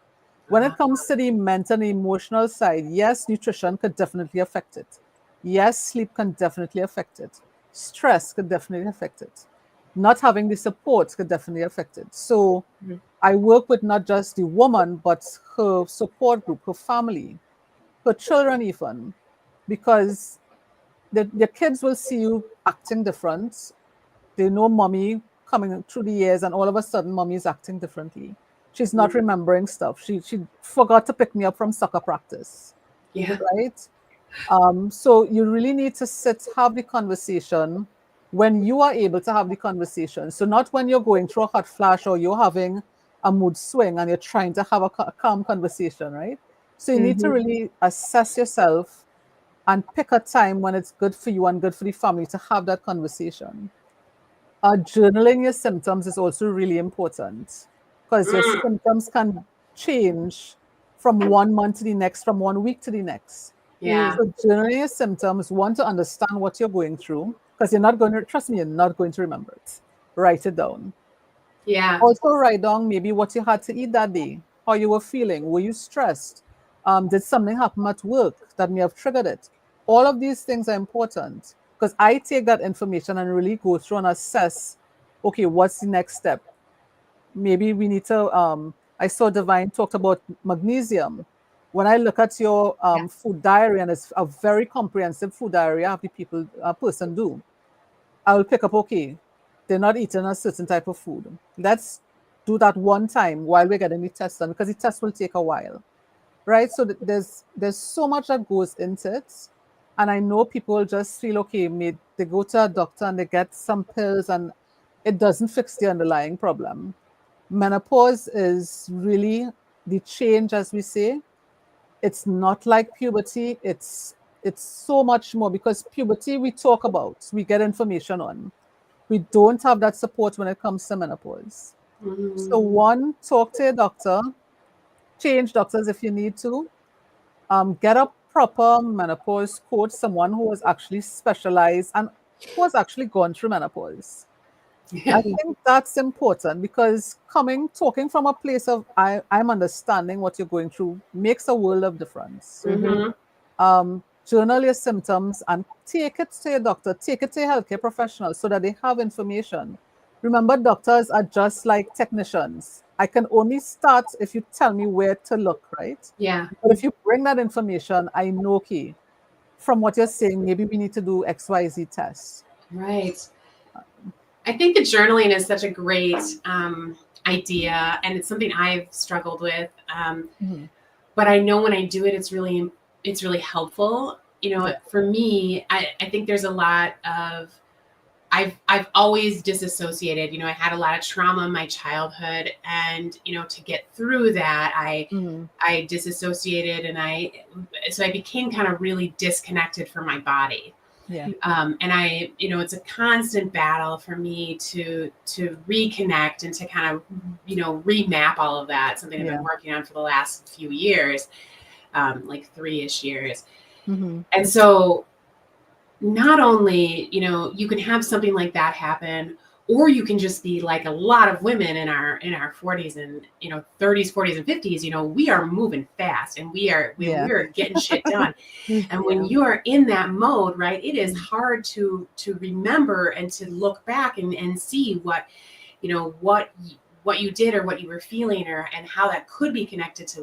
When it comes to the mental and emotional side, yes, nutrition could definitely affect it. Yes, sleep can definitely affect it. Stress could definitely affect it. Not having the support could definitely affect it. So I work with not just the woman, but her support group, her family, her children even, because the kids will see you acting different. They know mommy coming through the years and all of a sudden mommy is acting differently. She's not remembering stuff. She forgot to pick me up from soccer practice. Yeah. Right? So you really need to have the conversation when you are able to have the conversation. So not when you're going through a hot flash or you're having a mood swing and you're trying to have a calm conversation, right? So you need to really assess yourself and pick a time when it's good for you and good for the family to have that conversation. Journaling your symptoms is also really important because your symptoms can change from 1 month to the next, from 1 week to the next. Yeah. So journaling your symptoms, one, to understand what you're going through, because you're not going to, trust me, you're not going to remember it. Write it down. Yeah. Also write down maybe what you had to eat that day, how you were feeling, were you stressed? Did something happen at work that may have triggered it? All of these things are important because I take that information and really go through and assess, okay, what's the next step? Maybe we need to, I saw Divine talked about magnesium. When I look at your food diary, and it's a very comprehensive food diary, I have the person do, I will pick up, okay, they're not eating a certain type of food. Let's do that one time while we're getting the test done, because the test will take a while, right? So there's so much that goes into it. And I know people just feel, okay, they go to a doctor and they get some pills and it doesn't fix the underlying problem. Menopause is really the change, as we say. It's not like puberty. It's so much more, because puberty we talk about, we get information on. We don't have that support when it comes to menopause. So one, talk to a doctor, change doctors if you need to, get a proper menopause coach, someone who was actually specialized and who has actually gone through menopause. I think that's important, because talking from a place of I'm understanding what you're going through makes a world of difference. Journal your symptoms and take it to your doctor, take it to a healthcare professional so that they have information. Remember, doctors are just like technicians. I can only start if you tell me where to look, right? Yeah. But if you bring that information, I know, okay, from what you're saying, maybe we need to do XYZ tests. Right. I think the journaling is such a great idea, and it's something I've struggled with. But I know when I do it, it's really helpful. You know, for me, I think there's a lot of, I've always disassociated. You know, I had a lot of trauma in my childhood, and you know, to get through that, I disassociated, and so I became kind of really disconnected from my body. Yeah. And you know, it's a constant battle for me to reconnect and to kind of, you know, remap all of that. Something I've been working on for the last few years, like 3-ish years. And so not only, you know, you can have something like that happen, or you can just be like a lot of women in our 40s and, you know, 30s, 40s and 50s, you know, we are moving fast and we are getting shit done. And when you are in that mode, right, it is hard to remember and to look back and see what, you know, what you did or what you were feeling, and how that could be connected to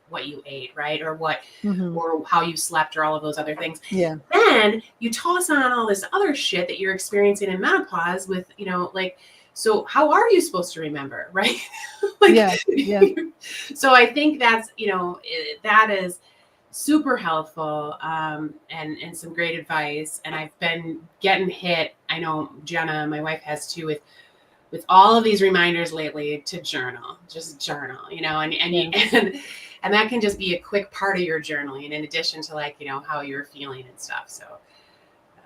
what you ate, right, or what or how you slept, or all of those other things. Then you toss on all this other shit that you're experiencing in menopause with, you know, like, so how are you supposed to remember, right? Like, so I think that's, you know, that is super helpful, and some great advice. And I've been getting hit, I know Jenna, my wife, has too, with all of these reminders lately to journal, just journal, you know, and that can just be a quick part of your journaling, in addition to, like, you know, how you're feeling and stuff. So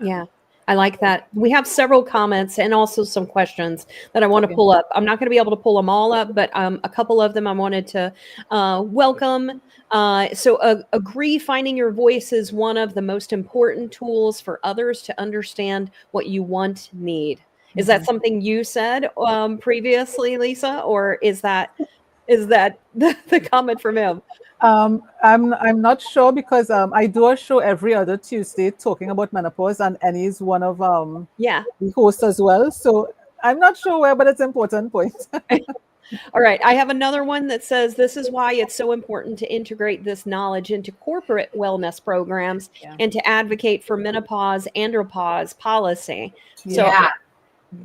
yeah, I like that. We have several comments and also some questions that I want to pull up. I'm not going to be able to pull them all up, but a couple of them I wanted to welcome. So agree, finding your voice is one of the most important tools for others to understand what you want, need. Is that something you said previously, Lisa, or is that the comment from him? I'm not sure, because I do a show every other Tuesday talking about menopause, and Annie's one of the hosts as well. So I'm not sure where, but it's an important point. All right. I have another one that says, this is why it's so important to integrate this knowledge into corporate wellness programs and to advocate for menopause, andropause policy. So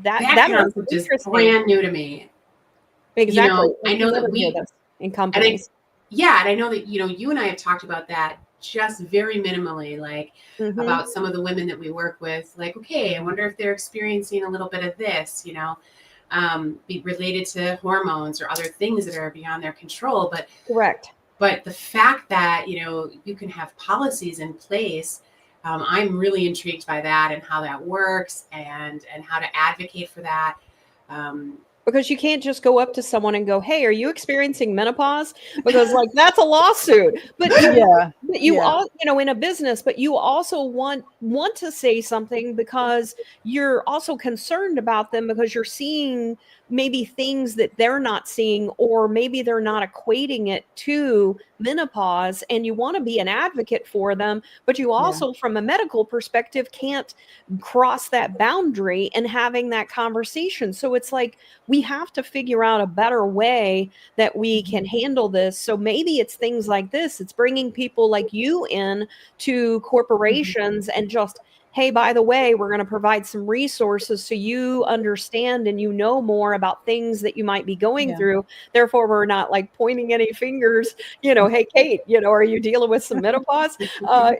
that concept is brand new to me. Exactly. You know, I know that we in companies. And I know that, you know, you and I have talked about that just very minimally, like about some of the women that we work with, like, okay, I wonder if they're experiencing a little bit of this, you know, be related to hormones or other things that are beyond their control. But correct. But the fact that, you know, you can have policies in place, I'm really intrigued by that and how that works, and how to advocate for that. because you can't just go up to someone and go, "Hey, are you experiencing menopause?" Because like that's a lawsuit. But you all, you know, in a business, but you also want to say something because you're also concerned about them because you're seeing maybe things that they're not seeing, or maybe they're not equating it to menopause, and you want to be an advocate for them, but you also from a medical perspective can't cross that boundary and having that conversation. So it's like we have to figure out a better way that we can handle this. So maybe it's things like this. It's bringing people like you in to corporations and just, hey, by the way, we're going to provide some resources so you understand and you know more about things that you might be going through. Therefore, we're not like pointing any fingers, you know, hey, Kate, you know, are you dealing with some menopause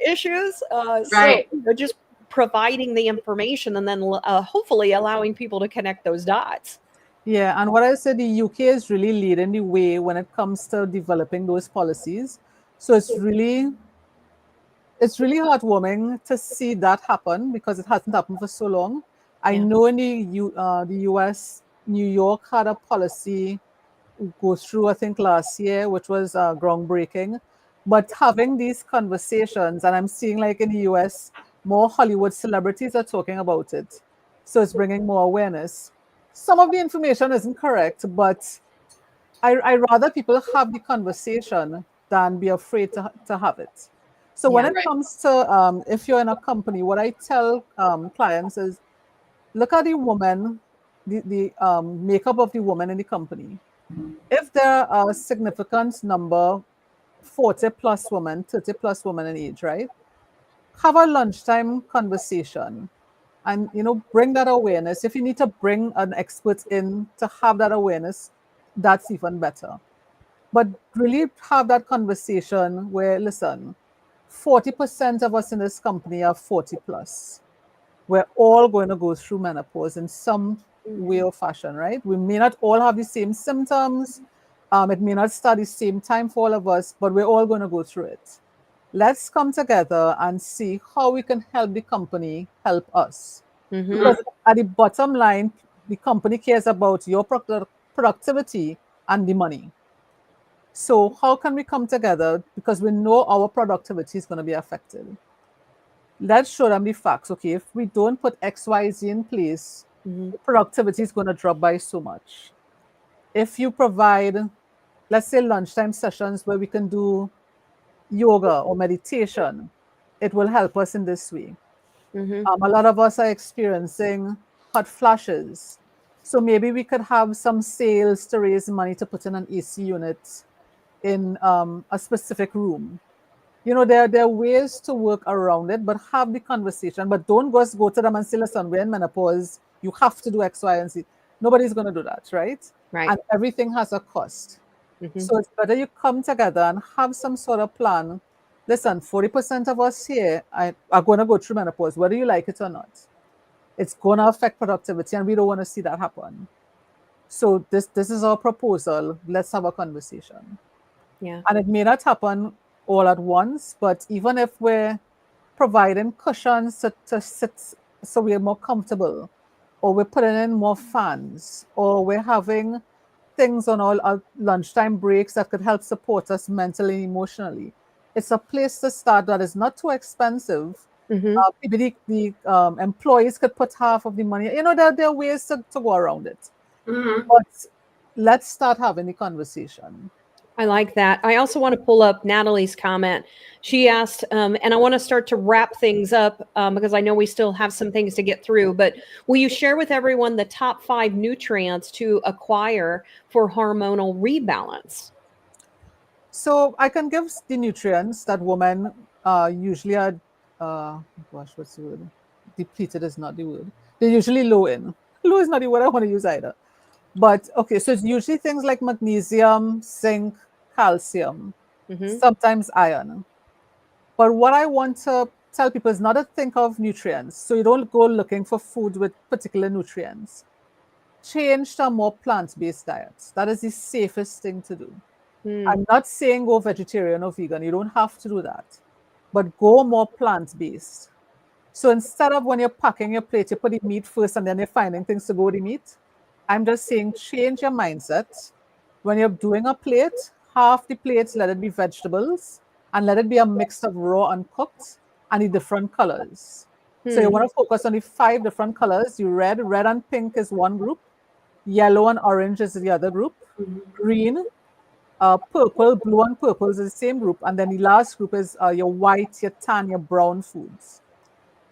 issues? So you know, just providing the information and then hopefully allowing people to connect those dots. Yeah, and what I said, the UK is really leading the way when it comes to developing those policies. So it's really heartwarming to see that happen because it hasn't happened for so long. I know in the US, New York had a policy go through, I think, last year, which was groundbreaking. But having these conversations, and I'm seeing like in the US, more Hollywood celebrities are talking about it. So it's bringing more awareness. Some of the information isn't correct, but I rather people have the conversation than be afraid to have it. So when it comes to if you're in a company, what I tell clients is look at the woman, the makeup of the woman in the company. If there are a significant number, 40 plus women, 30 plus women in age, right? Have a lunchtime conversation and, you know, bring that awareness. If you need to bring an expert in to have that awareness, that's even better. But really have that conversation where, listen, 40% of us in this company are 40 plus. We're all going to go through menopause in some way or fashion, right? We may not all have the same symptoms. It may not start the same time for all of us, but we're all going to go through it. Let's come together and see how we can help the company help us. Because at the bottom line, the company cares about your productivity and the money. So how can we come together? Because we know our productivity is going to be affected. Let's show them the facts. Okay, if we don't put X, Y, Z in place, productivity is going to drop by so much. If you provide, let's say, lunchtime sessions where we can do yoga or meditation, it will help us in this way. A lot of us are experiencing hot flashes. So maybe we could have some sales to raise money to put in an AC unit in a specific room. You know, there are ways to work around it, but have the conversation. But don't just go to them and say, listen, we're in menopause. You have to do X, Y, and Z. Nobody's going to do that, right? And everything has a cost. So it's better you come together and have some sort of plan. Listen, 40% of us here are going to go through menopause, whether you like it or not. It's going to affect productivity, and we don't want to see that happen. So this is our proposal. Let's have a conversation. Yeah. And it may not happen all at once, but even if we're providing cushions to sit so we're more comfortable, or we're putting in more fans, or we're having things on all our lunchtime breaks that could help support us mentally and emotionally. It's a place to start that is not too expensive. Maybe the employees could put half of the money. You know, there are ways to go around it. But let's start having the conversation. I like that. I also want to pull up Natalie's comment. She asked, and I want to start to wrap things up because I know we still have some things to get through, but will you share with everyone the top 5 nutrients to acquire for hormonal rebalance? So I can give the nutrients that women usually are, what's the word? Depleted is not the word. They're usually low in. Low is not the word I want to use either. But okay, so it's usually things like magnesium, zinc, calcium, sometimes iron. But what I want to tell people is not to think of nutrients. So you don't go looking for food with particular nutrients. Change to a more plant-based diet. That is the safest thing to do. I'm not saying go vegetarian or vegan. You don't have to do that. But go more plant-based. So instead of when you're packing your plate, you put the meat first and then you're finding things to go with the meat. I'm just saying change your mindset. When you're doing a plate, half the plate, let it be vegetables and let it be a mix of raw and cooked and the different colors. So you want to focus on the 5 different colors. Red and pink is one group. Yellow and orange is the other group. Green, purple, blue and purple is the same group. And then the last group is your white, your tan, your brown foods.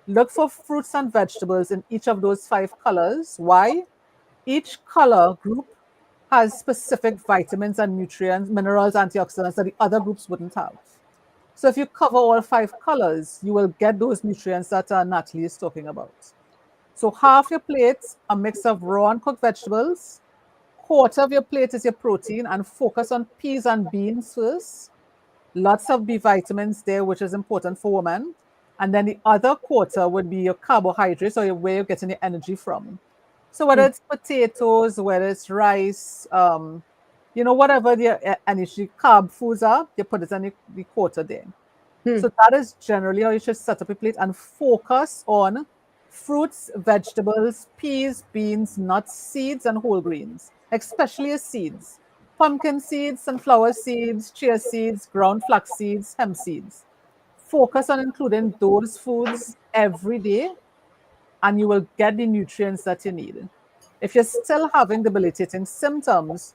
Look for fruits and vegetables in each of those 5 colors. Why? Each color group has specific vitamins and nutrients, minerals, antioxidants that the other groups wouldn't have. So if you cover all 5 colors, you will get those nutrients that Natalie is talking about. So half your plate, a mix of raw and cooked vegetables. Quarter of your plate is your protein, and focus on peas and beans first. Lots of B vitamins there, which is important for women. And then the other quarter would be your carbohydrates, or where you're getting your energy from. So whether it's potatoes, whether it's rice, whatever the energy carb foods are, you put it in the quarter there. So that is generally how you should set up a plate and focus on fruits, vegetables, peas, beans, nuts, seeds, and whole grains, especially seeds. Pumpkin seeds, sunflower seeds, chia seeds, ground flax seeds, hemp seeds. Focus on including those foods every day, and you will get the nutrients that you need. If you're still having debilitating symptoms,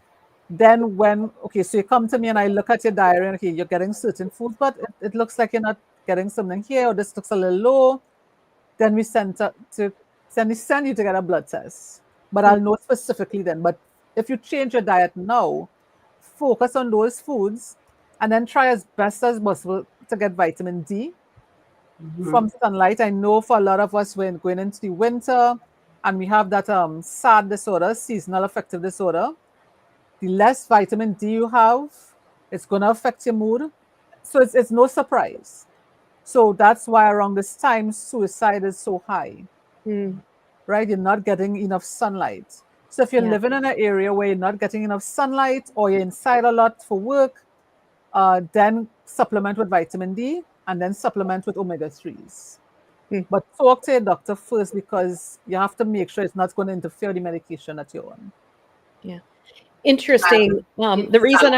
then so you come to me and I look at your diary and okay, you're getting certain foods, but it looks like you're not getting something here, or this looks a little low, then we send you to get a blood test. But I'll know specifically then. But if you change your diet now, focus on those foods and then try as best as possible to get vitamin D from sunlight. I know for a lot of us, when going into the winter and we have that SAD disorder, seasonal affective disorder, the less vitamin D you have, it's going to affect your mood. So it's no surprise. So that's why around this time, suicide is so high, right? You're not getting enough sunlight. So if you're living in an area where you're not getting enough sunlight, or you're inside a lot for work, then supplement with vitamin D and then supplement with omega-3s. But talk to your doctor first, because you have to make sure it's not going to interfere with the medication that you're on. Yeah. Interesting. The reason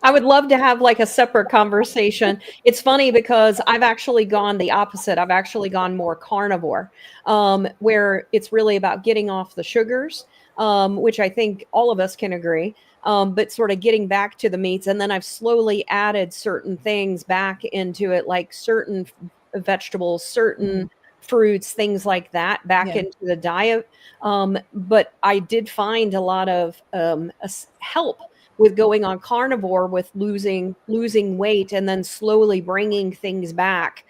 I would love to have like a separate conversation. It's funny because I've actually gone the opposite. I've actually gone more carnivore, where it's really about getting off the sugars, which I think all of us can agree, but sort of getting back to the meats. And then I've slowly added certain things back into it, like certain vegetables, certain fruits, things like that back into the diet. But I did find a lot of help with going on carnivore, with losing weight and then slowly bringing things back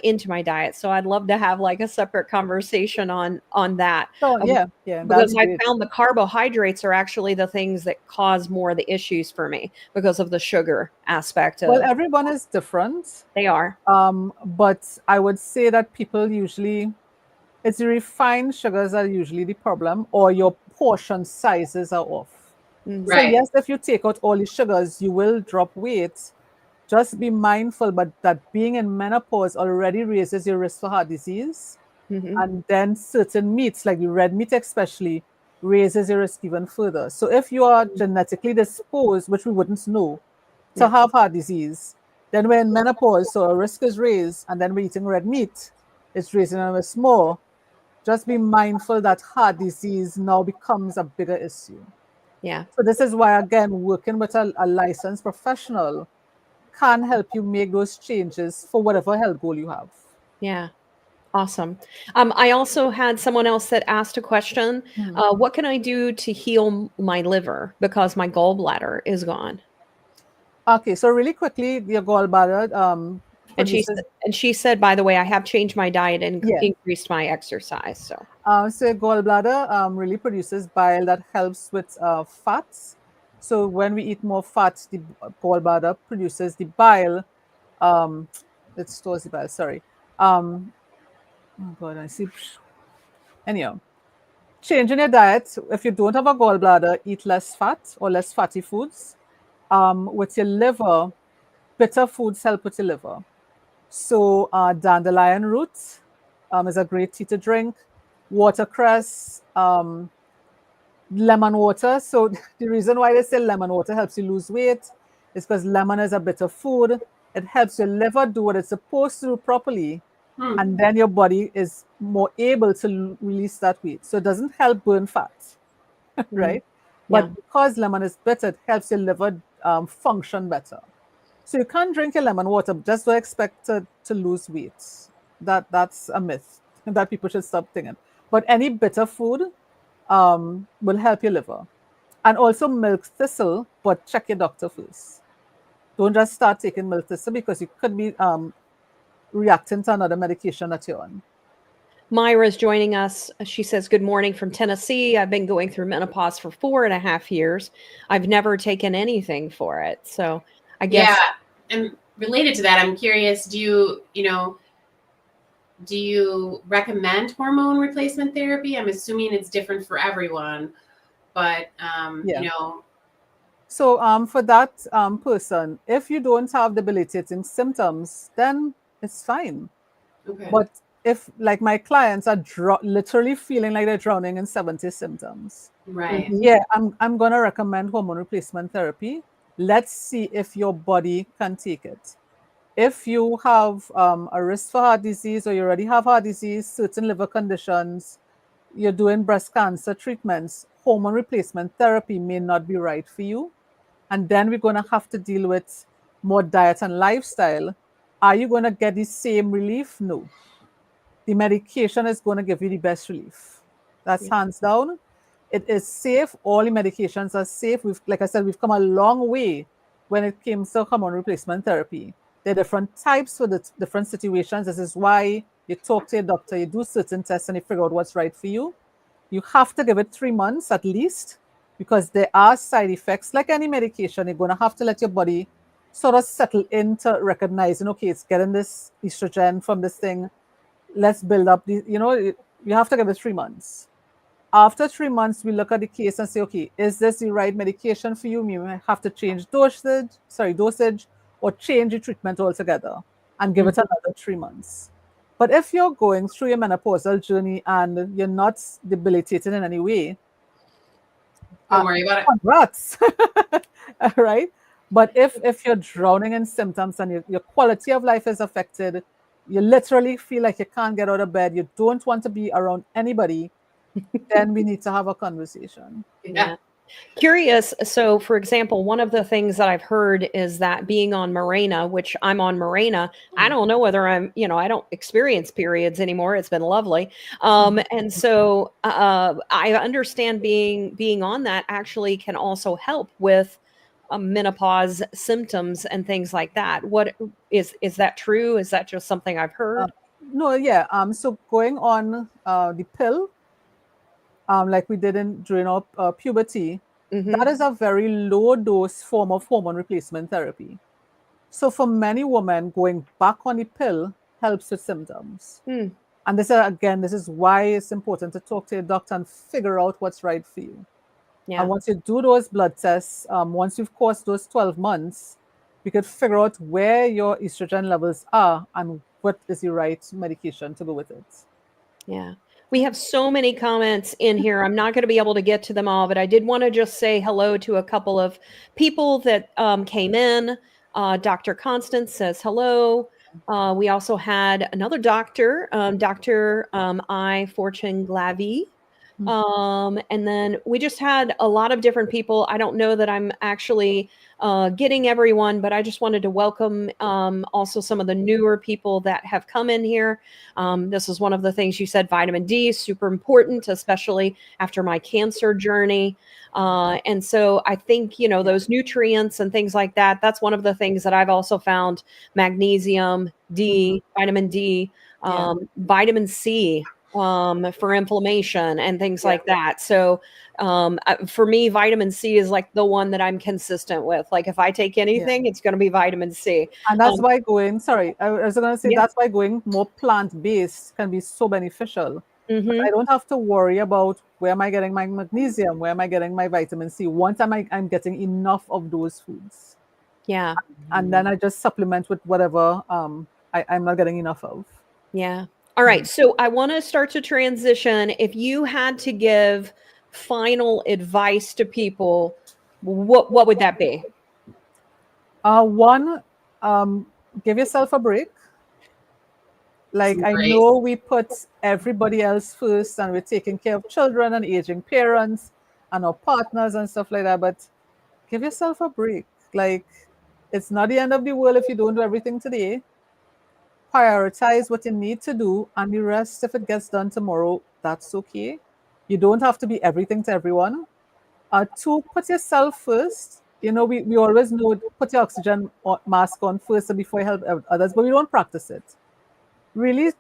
into my diet. So I'd love to have like a separate conversation on that. So because I found the carbohydrates are actually the things that cause more of the issues for me because of the sugar aspect of. Well, everyone is different. They are. But I would say that people usually, it's the refined sugars are usually the problem, or your portion sizes are off. So yes, if you take out all the sugars, you will drop weight. Just be mindful, but that being in menopause already raises your risk for heart disease. And then certain meats, like the red meat especially, raises your risk even further. So if you are genetically disposed, which we wouldn't know, to have heart disease, then we're in menopause, so our risk is raised, and then we're eating red meat, it's raising our risk more. Just be mindful that heart disease now becomes a bigger issue. Yeah. So this is why, again, working with a licensed professional can help you make those changes for whatever health goal you have. Yeah. Awesome. I also had someone else that asked a question. What can I do to heal my liver because my gallbladder is gone? Okay, so really quickly, your gallbladder. And she said, by the way, I have changed my diet and increased my exercise. So your gallbladder really produces bile that helps with fats. So when we eat more fats, the gallbladder produces the bile. It stores the bile. Sorry. Oh God, I see. Anyhow, changing your diet. If you don't have a gallbladder, eat less fat or less fatty foods. With your liver, bitter foods help with your liver. So dandelion root is a great tea to drink. Watercress, lemon water. So the reason why they say lemon water helps you lose weight is because lemon is a bitter food. It helps your liver do what it's supposed to do properly. And then your body is more able to release that weight. So it doesn't help burn fat, right? But because lemon is bitter, it helps your liver function better. So you can't drink your lemon water, just don't expect to lose weight. That's a myth that people should stop thinking. But any bitter food will help your liver. And also milk thistle, but check your doctor first. Don't just start taking milk thistle because you could be reacting to another medication that you're on. Myra's joining us. She says, good morning from Tennessee. I've been going through menopause for 4.5 years. I've never taken anything for it. So I guess. Yeah. And related to that, I'm curious, do you recommend hormone replacement therapy? I'm assuming it's different for everyone, but, So for that person, if you don't have debilitating symptoms, then it's fine. Okay. But if, like, my clients are literally feeling like they're drowning in 70 symptoms, right? Yeah, I'm gonna recommend hormone replacement therapy. Let's see if your body can take it. If you have a risk for heart disease, or you already have heart disease, certain liver conditions, you're doing breast cancer treatments, hormone replacement therapy may not be right for you. And then we're going to have to deal with more diet and lifestyle. Are you going to get the same relief? No. The medication is going to give you the best relief. That's hands down. It is safe. All the medications are safe. Like I said, we've come a long way when it came to hormone replacement therapy. There are different types for the different situations. This is why you talk to your doctor, you do certain tests, and you figure out what's right for you. You have to give it 3 months at least, because there are side effects. Like any medication, you're going to have to let your body sort of settle into recognizing, okay, it's getting this estrogen from this thing. Let's build up the, you have to give it 3 months. After 3 months, we look at the case and say, okay, is this the right medication for you? You may have to change dosage, or change the treatment altogether and give it another 3 months. But if you're going through your menopausal journey and you're not debilitated in any way, don't worry about it. Congrats. Right? But if you're drowning in symptoms and your quality of life is affected, you literally feel like you can't get out of bed, you don't want to be around anybody, then we need to have a conversation. Yeah. Curious. So, for example, one of the things that I've heard is that being on Mirena, which I'm on Mirena, I don't know whether I don't experience periods anymore. It's been lovely. And so I understand being on that actually can also help with menopause symptoms and things like that. What is that true? Is that just something I've heard? No, yeah. So going on the pill, like we did during our puberty, that is a very low dose form of hormone replacement therapy. So for many women, going back on the pill helps with symptoms. And this is why it's important to talk to your doctor and figure out what's right for you. Yeah. And once you do those blood tests, once you've crossed those 12 months, we could figure out where your estrogen levels are and what is the right medication to go with it. Yeah. We have so many comments in here. I'm not going to be able to get to them all, but I did want to just say hello to a couple of people that came in. Dr. Constance says hello. We also had another doctor, Dr. I. Fortune Glavy. And then we just had a lot of different people. I don't know that I'm actually getting everyone, but I just wanted to welcome also some of the newer people that have come in here. This is one of the things you said, vitamin D is super important, especially after my cancer journey. And so I think, those nutrients and things like that, that's one of the things that I've also found: magnesium, D, vitamin D, vitamin C, for inflammation and things like that. So for me, vitamin C is like the one that I'm consistent with. Like if I take anything, it's going to be vitamin C. And that's why I was going to say, that's why going more plant-based can be so beneficial. I don't have to worry about where am I getting my magnesium, where am I getting my vitamin C. Once I'm getting enough of those foods. Yeah. And then I just supplement with whatever I'm not getting enough of. Yeah. All right. So I want to start to transition. If you had to give final advice to people, what would that be? One, give yourself a break. Like, I know we put everybody else first and we're taking care of children and aging parents and our partners and stuff like that, but give yourself a break. Like, it's not the end of the world if you don't do everything today. Prioritize what you need to do, and the rest, if it gets done tomorrow, that's okay. You don't have to be everything to everyone. Two, put yourself first. You know, we always know, put your oxygen mask on first before you help others, but we don't practice it. Really,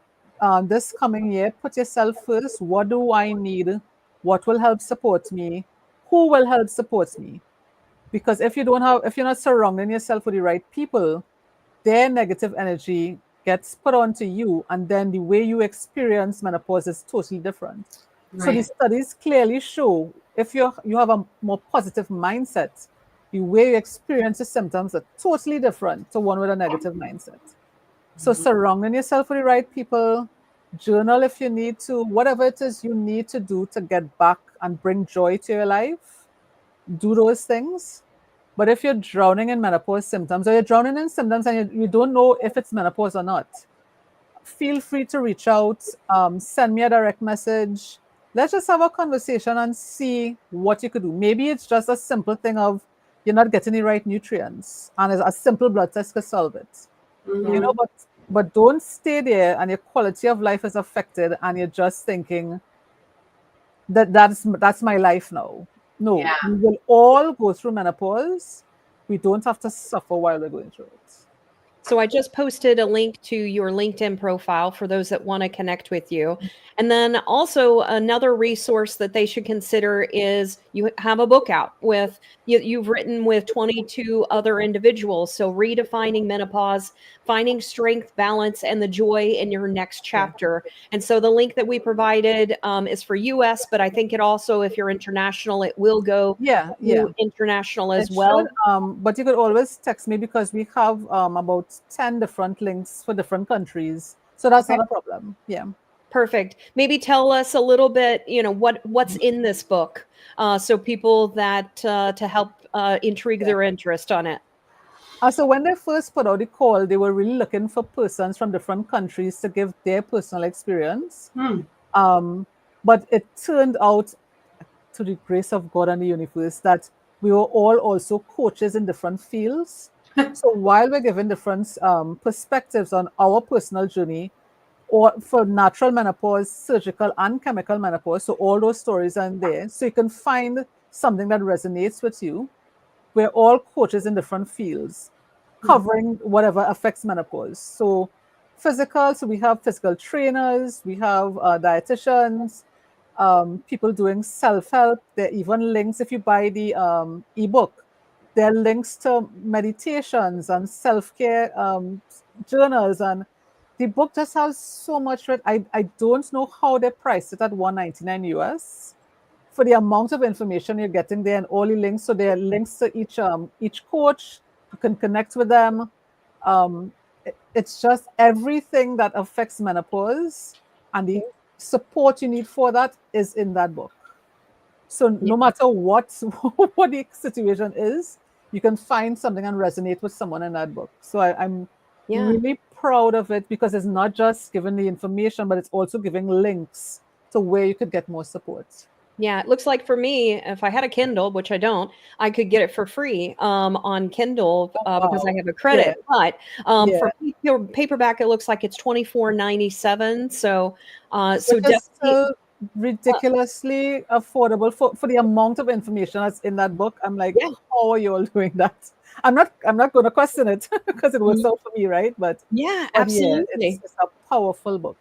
this coming year, put yourself first. What do I need? What will help support me? Who will help support me? Because if you're not surrounding yourself with the right people, their negative energy gets put onto you, and then the way you experience menopause is totally different. Right. So the studies clearly show if you have a more positive mindset, the way you experience the symptoms are totally different to one with a negative mindset. So surrounding yourself with the right people, journal if you need to, whatever it is you need to do to get back and bring joy to your life, do those things. But if you're drowning in menopause symptoms, or you're drowning in symptoms and you don't know if it's menopause or not, feel free to reach out, send me a direct message. Let's just have a conversation and see what you could do. Maybe it's just a simple thing of you're not getting the right nutrients, and a simple blood test could solve it. You know, but don't stay there and your quality of life is affected and you're just thinking that's my life now. No, we will all go through menopause. We don't have to suffer while we're going through it. So I just posted a link to your LinkedIn profile for those that want to connect with you. And then also another resource that they should consider is you have a book out with, you've written with 22 other individuals. So redefining menopause, finding strength, balance, and the joy in your next chapter. And so the link that we provided is for US, but I think it also, if you're international, it will go international as well. But you could always text me because we have about 10 different links for different countries. So that's not a problem. Yeah. Perfect. Maybe tell us a little bit, what's in this book, so people that to help intrigue their interest on it. So when they first put out the call, they were really looking for persons from different countries to give their personal experience. But it turned out, to the grace of God and the universe, that we were all also coaches in different fields. So while we're giving different perspectives on our personal journey, or for natural menopause, surgical and chemical menopause, so all those stories are in there. So you can find something that resonates with you. We're all coaches in different fields, covering whatever affects menopause. So physical, so we have physical trainers, we have dietitians, people doing self-help. There are even links, if you buy the ebook, there are links to meditations and self-care journals, and the book just has so much. I don't know how they priced it at $199 US for the amount of information you're getting there and all the links. So there are links to each coach. You can connect with them. It's just everything that affects menopause, and the support you need for that is in that book. So no matter what the situation is, you can find something and resonate with someone in that book. So I'm really proud of it, because it's not just giving the information, but it's also giving links to where you could get more support. Yeah, it looks like for me, if I had a Kindle, which I don't, I could get it for free on Kindle because I have a credit. But for paperback, it looks like it's $24.97. So definitely ridiculously affordable for the amount of information that's in that book. I'm like, how are you all doing that? I'm not going to question it because it works out for me, right? But absolutely, it's a powerful book.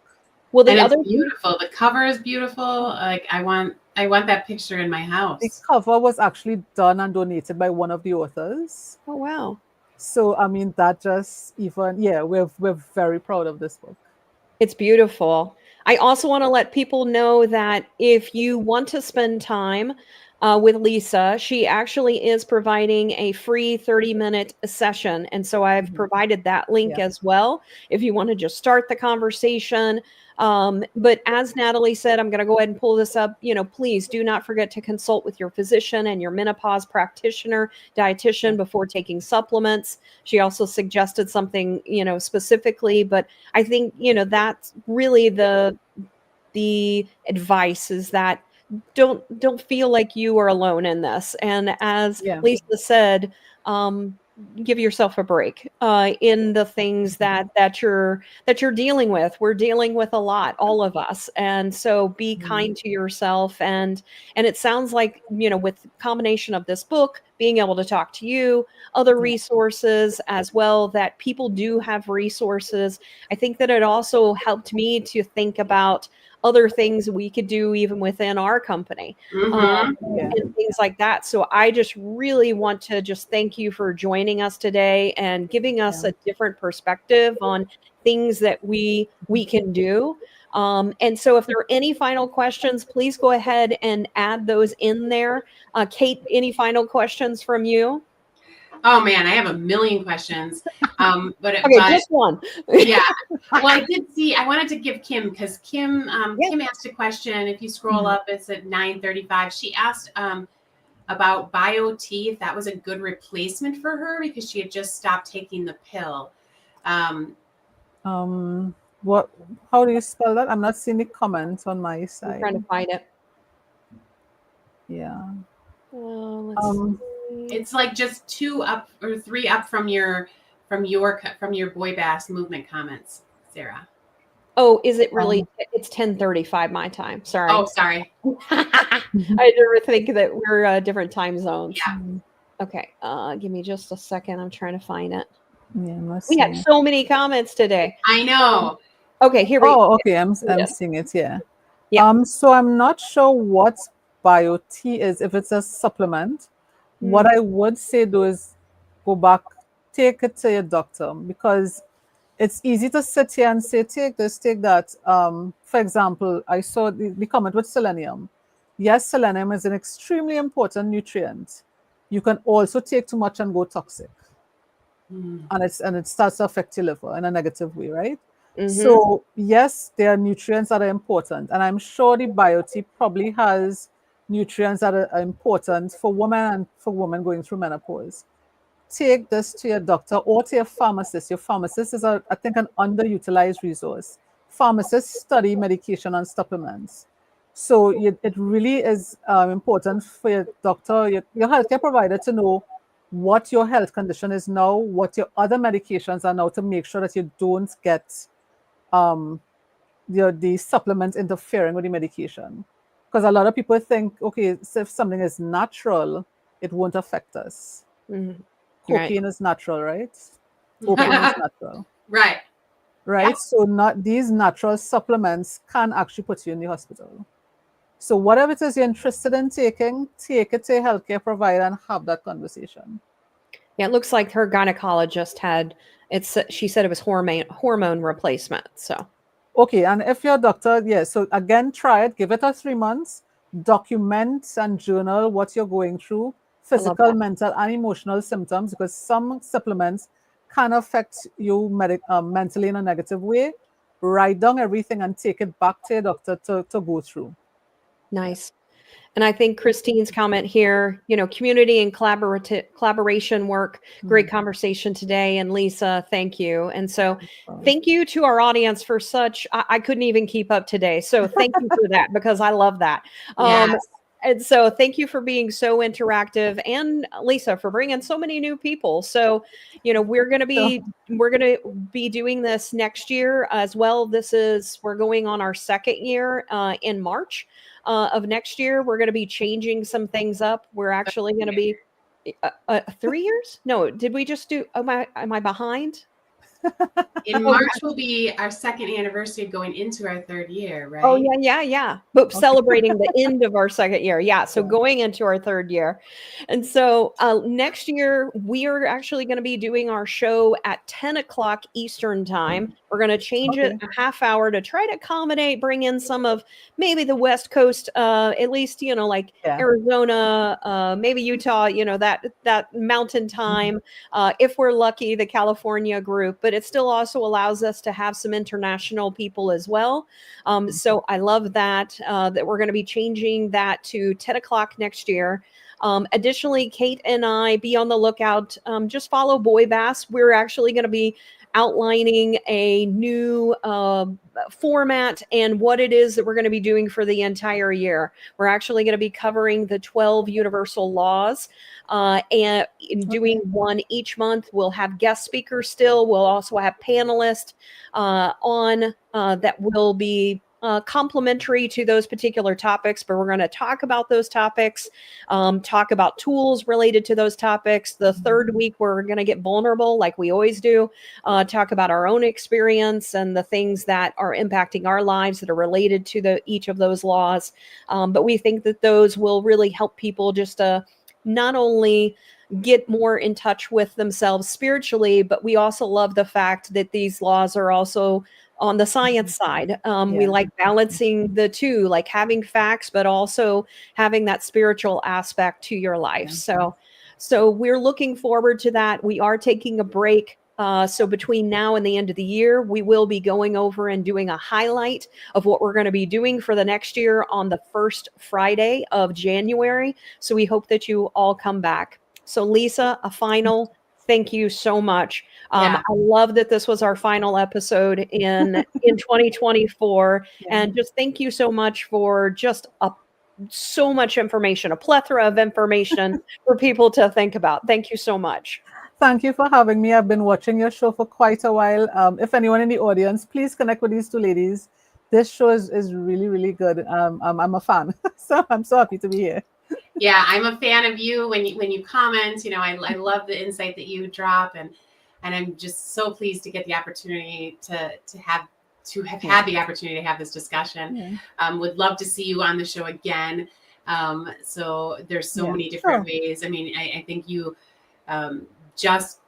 Well, it's beautiful. The cover is beautiful. Like I want that picture in my house. The cover was actually done and donated by one of the authors. Oh wow! So I mean, that just we're very proud of this book. It's beautiful. I also want to let people know that if you want to spend time with Lisa. She actually is providing a free 30-minute session. And so I've provided that link as well if you want to just start the conversation. But as Natalie said, I'm going to go ahead and pull this up. Please do not forget to consult with your physician and your menopause practitioner, dietitian before taking supplements. She also suggested something, specifically, but I think, that's really the advice is that don't feel like you are alone in this. And as Lisa said, give yourself a break in the things that you're dealing with. We're dealing with a lot, all of us, and so be kind to yourself. And it sounds like, with the combination of this book, being able to talk to you, other resources as well, that people do have resources. I think that it also helped me to think about other things we could do even within our company, and things like that. So I just really want to just thank you for joining us today and giving us a different perspective on things that we can do. And so if there are any final questions, please go ahead and add those in there. Cate, any final questions from you? Oh man, I have a million questions. But just one. Yeah. Well, I did see. I wanted to give Kim, because Kim asked a question. If you scroll up, it's at 9:35. She asked about BioT, if that was a good replacement for her because she had just stopped taking the pill. What? How do you spell that? I'm not seeing the comments on my side. I'm trying to find it. Yeah. It's like just 2 up or 3 up from your BOYBAS movement comments, Sarah. Oh, is it really? It's 10:35 my time. Sorry. Oh, sorry. I never think that we're different time zones. Yeah. Okay. Give me just a second. I'm trying to find it. Yeah, we had so many comments today. I know. Okay, here we go. Oh, okay. I'm seeing it. Yeah. So I'm not sure what BioT is. If it's a supplement, what I would say though is go back, take it to your doctor, because it's easy to sit here and say, take this, take that. For example, I saw the comment with selenium. Yes, selenium is an extremely important nutrient. You can also take too much and go toxic. And it starts to affect your liver in a negative way, right? So yes, there are nutrients that are important. And I'm sure the BioT probably has nutrients that are important for women and for women going through menopause. Take this to your doctor or to your pharmacist. Your pharmacist is, I think, an underutilized resource. Pharmacists study medication and supplements. So it really is important for your doctor, your healthcare provider, to know what your health condition is now, what your other medications are now, to make sure that you don't get the supplements interfering with the medication. Because a lot of people think, okay, so if something is natural, it won't affect us. Cocaine is natural, right? Opium is natural. Right. Right. Yep. So not these natural supplements can actually put you in the hospital. So whatever it is you're interested in taking, take it to a healthcare provider and have that conversation. Yeah, it looks like her gynecologist had she said it was hormone replacement. So okay, and if your doctor, so again, try it, give it 3 months, document and journal what you're going through, physical, mental, and emotional symptoms, because some supplements can affect you mentally in a negative way. Write down everything and take it back to your doctor to go through. Nice. And I think Christine's comment here, community and collaboration work, great conversation today. And Lisa, thank you. And so thank you to our audience for I couldn't even keep up today. So thank you for that, because I love that. Yes. And so thank you for being so interactive, and Lisa for bringing so many new people. So, we're going to be doing this next year as well. We're going on our 2nd year in March of next year. We're going to be changing some things up. We're actually going to be 3 years. No, did we just do? Am I behind? In March will be our second anniversary going into our third year, right? Oh, yeah. But celebrating the end of our second year. Yeah. So going into our third year. And so next year, we are actually going to be doing our show at 10 o'clock Eastern time. We're going to change it a half hour to try to accommodate, bring in some of maybe the West Coast, at least, like Arizona, maybe Utah, that mountain time. If we're lucky, the California group, but it still also allows us to have some international people as well. So I love that we're going to be changing that to 10 o'clock next year. Additionally, Cate and I, be on the lookout. Just follow BOYBAS. We're actually going to be outlining a new format and what it is that we're going to be doing for the entire year. We're actually going to be covering the 12 universal laws and doing one each month. We'll have guest speakers still. We'll also have panelists on that will be complementary to those particular topics, but we're going to talk about those topics, talk about tools related to those topics. The third week, we're going to get vulnerable like we always do, talk about our own experience and the things that are impacting our lives that are related to each of those laws. But we think that those will really help people just not only get more in touch with themselves spiritually, but we also love the fact that these laws are also on the science side. We like balancing the two, like having facts, but also having that spiritual aspect to your life. So we're looking forward to that. We are taking a break. So between now and the end of the year, we will be going over and doing a highlight of what we're going to be doing for the next year on the first Friday of January. So we hope that you all come back. So Lisa, a final thank you so much. I love that this was our final episode in 2024. And just thank you so much for just so much information, a plethora of information for people to think about. Thank you so much. Thank you for having me. I've been watching your show for quite a while. If anyone in the audience, please connect with these two ladies. This show is really, really good. I'm a fan. So I'm so happy to be here. Yeah, I'm a fan of you when you comment. I love the insight that you drop, and I'm just so pleased to get the opportunity to have had the opportunity to have this discussion. Would love to see you on the show again. So there's so many different ways. I mean, I think you just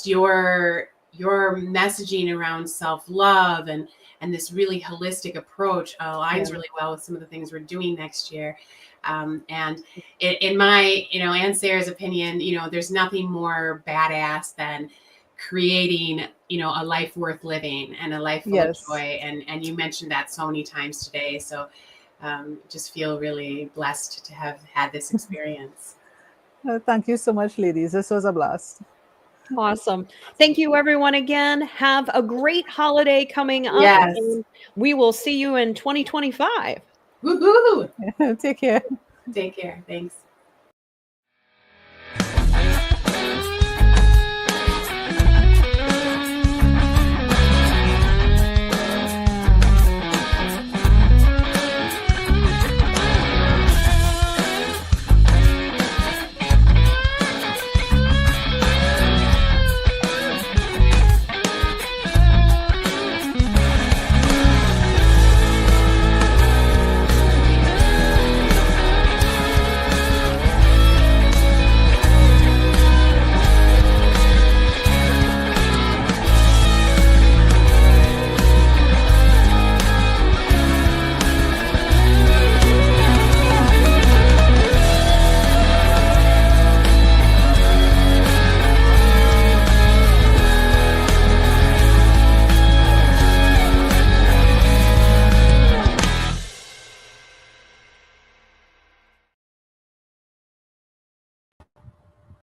your messaging around self-love and this really holistic approach aligns really well with some of the things we're doing next year. And in my, and Sarah's opinion, there's nothing more badass than creating, a life worth living and a life full of joy. And you mentioned that so many times today. So just feel really blessed to have had this experience. Thank you so much, ladies. This was a blast. Awesome. Thank you, everyone, again. Have a great holiday coming up. Yes. And we will see you in 2025. Woohoo! Take care. Take care. Thanks.